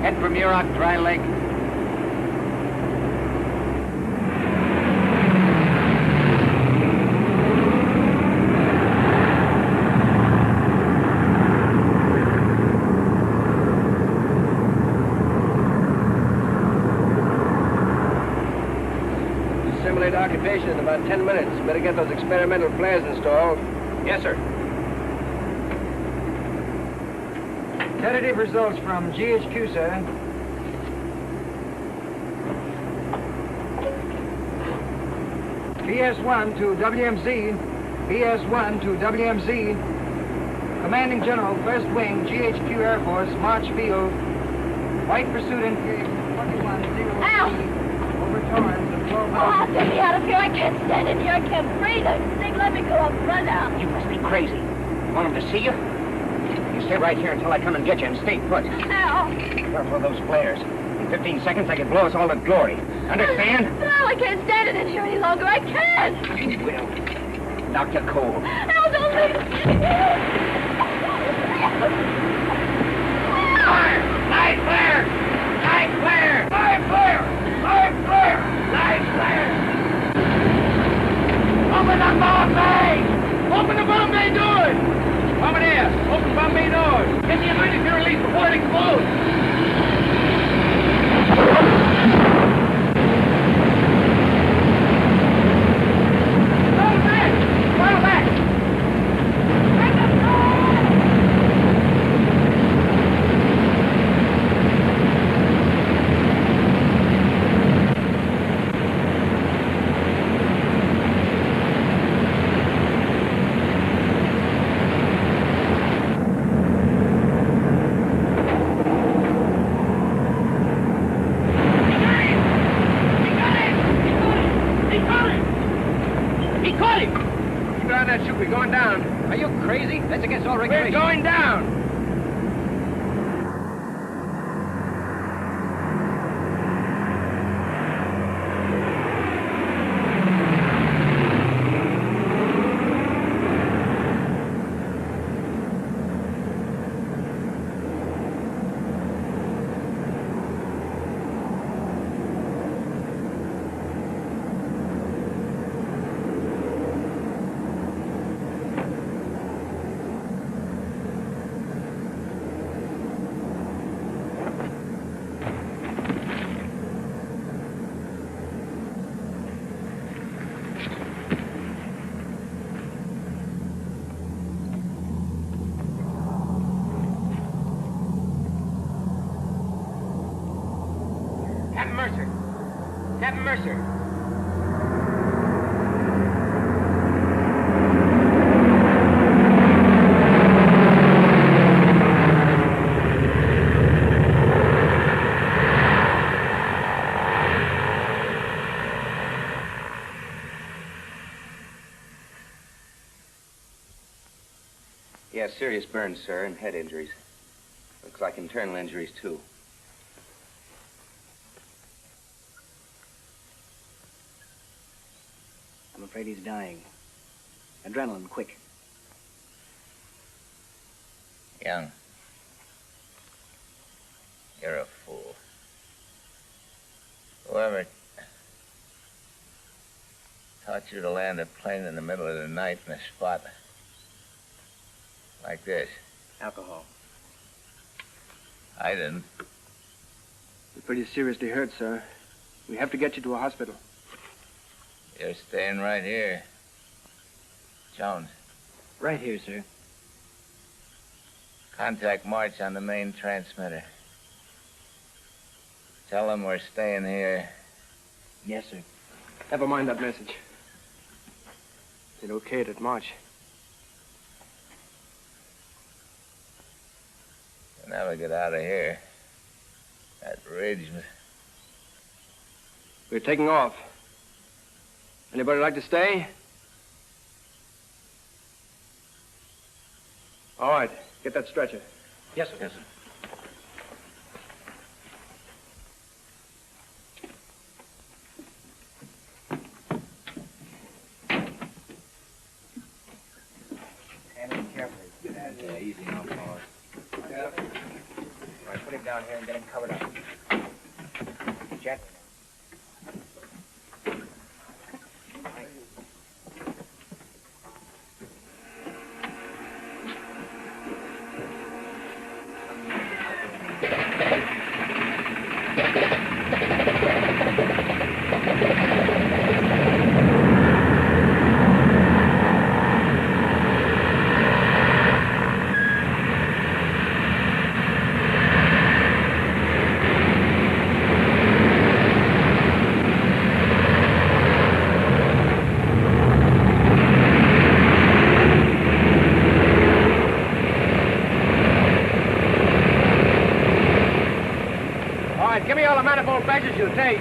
S2: Head for Muroc, Dry Lake.
S16: Simulate occupation in about 10 minutes. Better get those experimental flares installed.
S3: Yes, sir. Tentative results from GHQ, sir. BS-1 to WMZ. BS-1 to WMZ. Commanding General, 1st Wing, GHQ Air Force, March Field. White pursuit in 21-0.
S14: Ow!
S3: Over Torrance at 12.
S14: Oh, get me out of here. I can't stand in here. I can't breathe. I think let me go up right now.
S2: You must be crazy. You want him to see you? You stay right here until I come and get you and stay put.
S14: Ow!
S2: Careful of those flares. In 15 seconds, they could blow us all to glory. Understand?
S14: No, I can't stand it in here any longer. I can't.
S2: You will. Knock you cold.
S14: Ow, don't leave me here.
S2: Fire! Light flare! Light flare! Light flare! Light flare! Light flare! Open the bomb bay! Open the bomb bay doors! Bombardier, open bomb bay doors! Get the emergency release before it explodes! Fall back! Fall back!
S3: We're going down. Are you crazy? That's against all regulations.
S2: We're going down! Captain Mercer.
S10: He has serious burns, sir, and head injuries. Looks like internal injuries, too.
S2: I'm afraid he's dying. Adrenaline, quick.
S5: Young, you're a fool. Whoever taught you to land a plane in the middle of the night in a spot like this?
S2: Alcohol.
S5: I didn't.
S9: You're pretty seriously hurt, sir. We have to get you to a hospital.
S5: You're staying right here. Jones.
S2: Right here, sir.
S5: Contact March on the main transmitter. Tell them we're staying here.
S2: Yes, sir.
S9: Never mind that message. They'd okay it at March.
S5: We'll never get out of here. That ridge.
S9: We're taking off. Anybody like to stay?
S16: All right. Get that stretcher.
S2: Yes, sir. Yes, sir.
S10: Handle it carefully. Yeah, easy now, boss. Yeah. All right, put him down here and get him covered up. Gently.
S3: Give me all the manifold measures you take.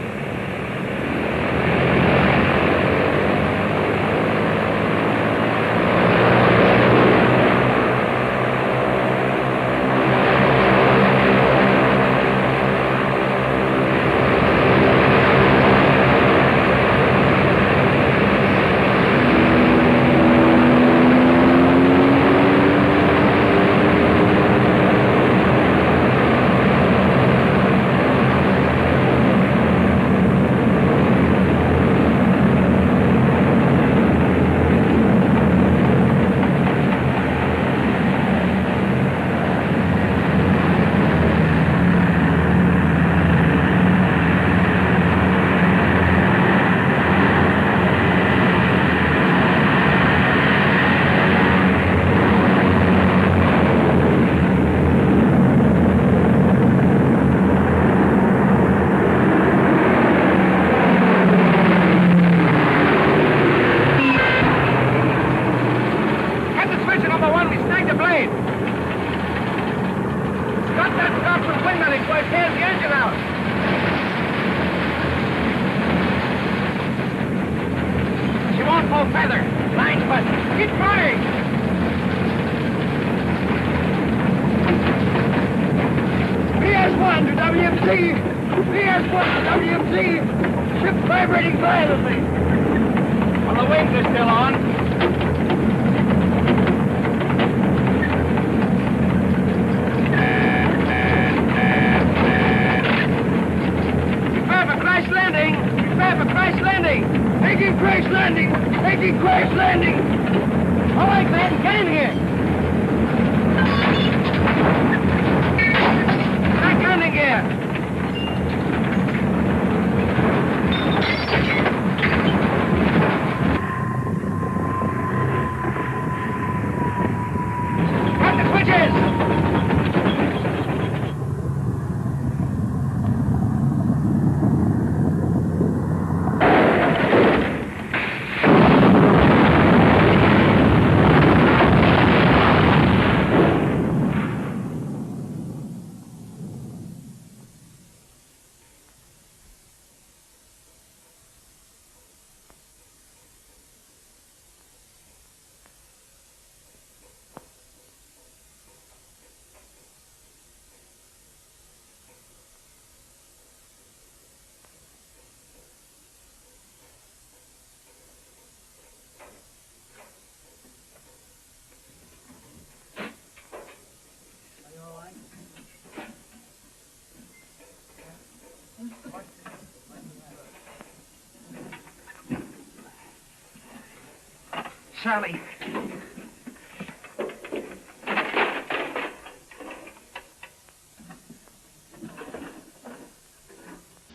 S3: Sally.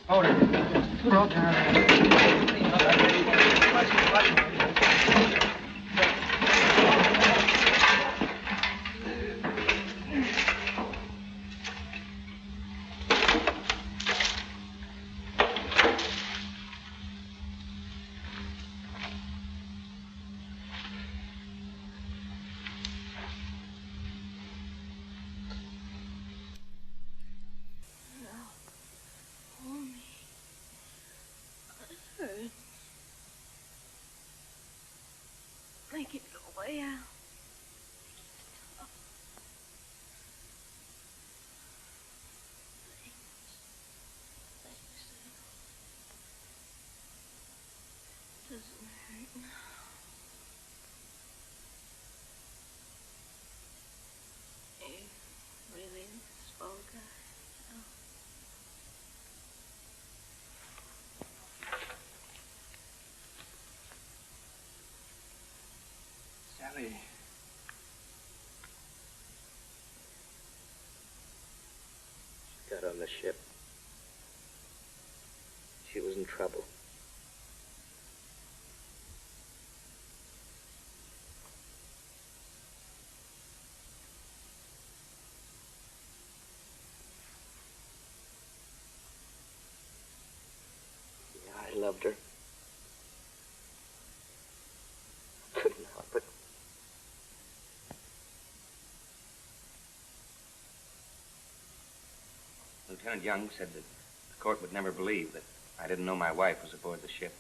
S2: Holden. Broke down.
S5: ship. She was in trouble. I loved her. Couldn't help it.
S10: Lieutenant Young said that the court would never believe that I didn't know my wife was aboard the ship.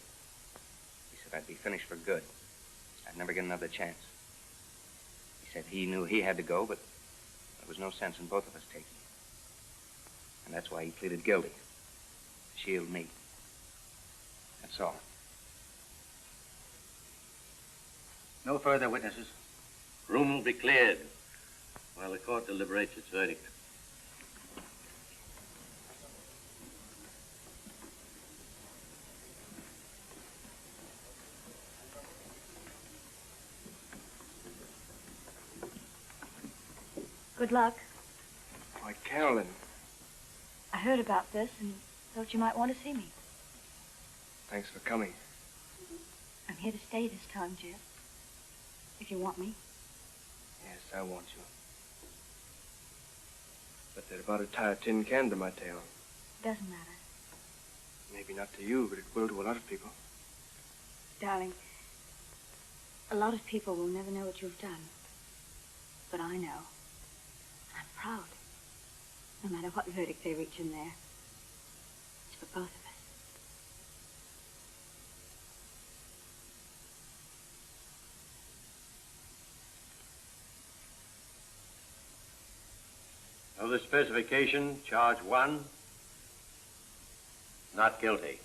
S10: He said I'd be finished for good. I'd never get another chance. He said he knew he had to go, but there was no sense in both of us taking it. And that's why he pleaded guilty. To shield me. That's all.
S6: No further witnesses. Room will be cleared while the court deliberates its verdict.
S14: Good luck.
S16: Why, Carolyn.
S14: I heard about this and thought you might want to see me.
S16: Thanks for coming.
S14: I'm here to stay this time, Jeff. If you want me.
S16: Yes, I want you. But they're about to tie a tin can to my tail.
S14: Doesn't matter.
S16: Maybe not to you, but it will to a lot of people.
S14: Darling, a lot of people will never know what you've done. But I know. I'm proud. No matter what verdict they reach in there. It's for both of us.
S6: Of the specification, charge 1, not guilty.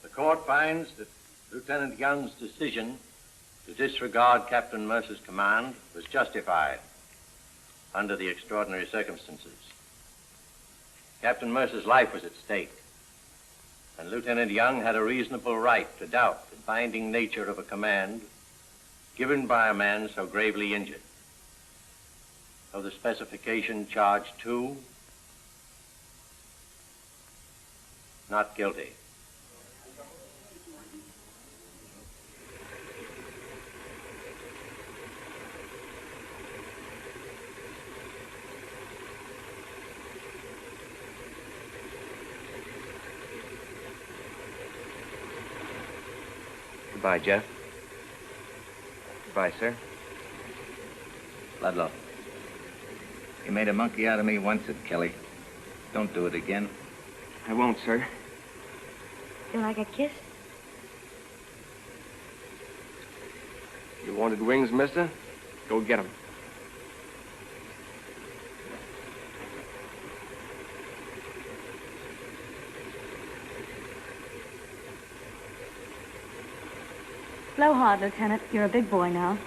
S6: The court finds that Lieutenant Young's decision to disregard Captain Mercer's command was justified under the extraordinary circumstances. Captain Mercer's life was at stake, and Lieutenant Young had a reasonable right to doubt the binding nature of a command given by a man so gravely injured. Of the specification, charge 2, not guilty.
S10: Goodbye, Jeff. Goodbye, sir.
S5: Ludlow. You made a monkey out of me once at Kelly. Don't do it again.
S10: I won't, sir.
S14: Feel like a kiss?
S16: You wanted wings, mister? Go get 'em.
S14: Blow hard, Lieutenant. You're a big boy now.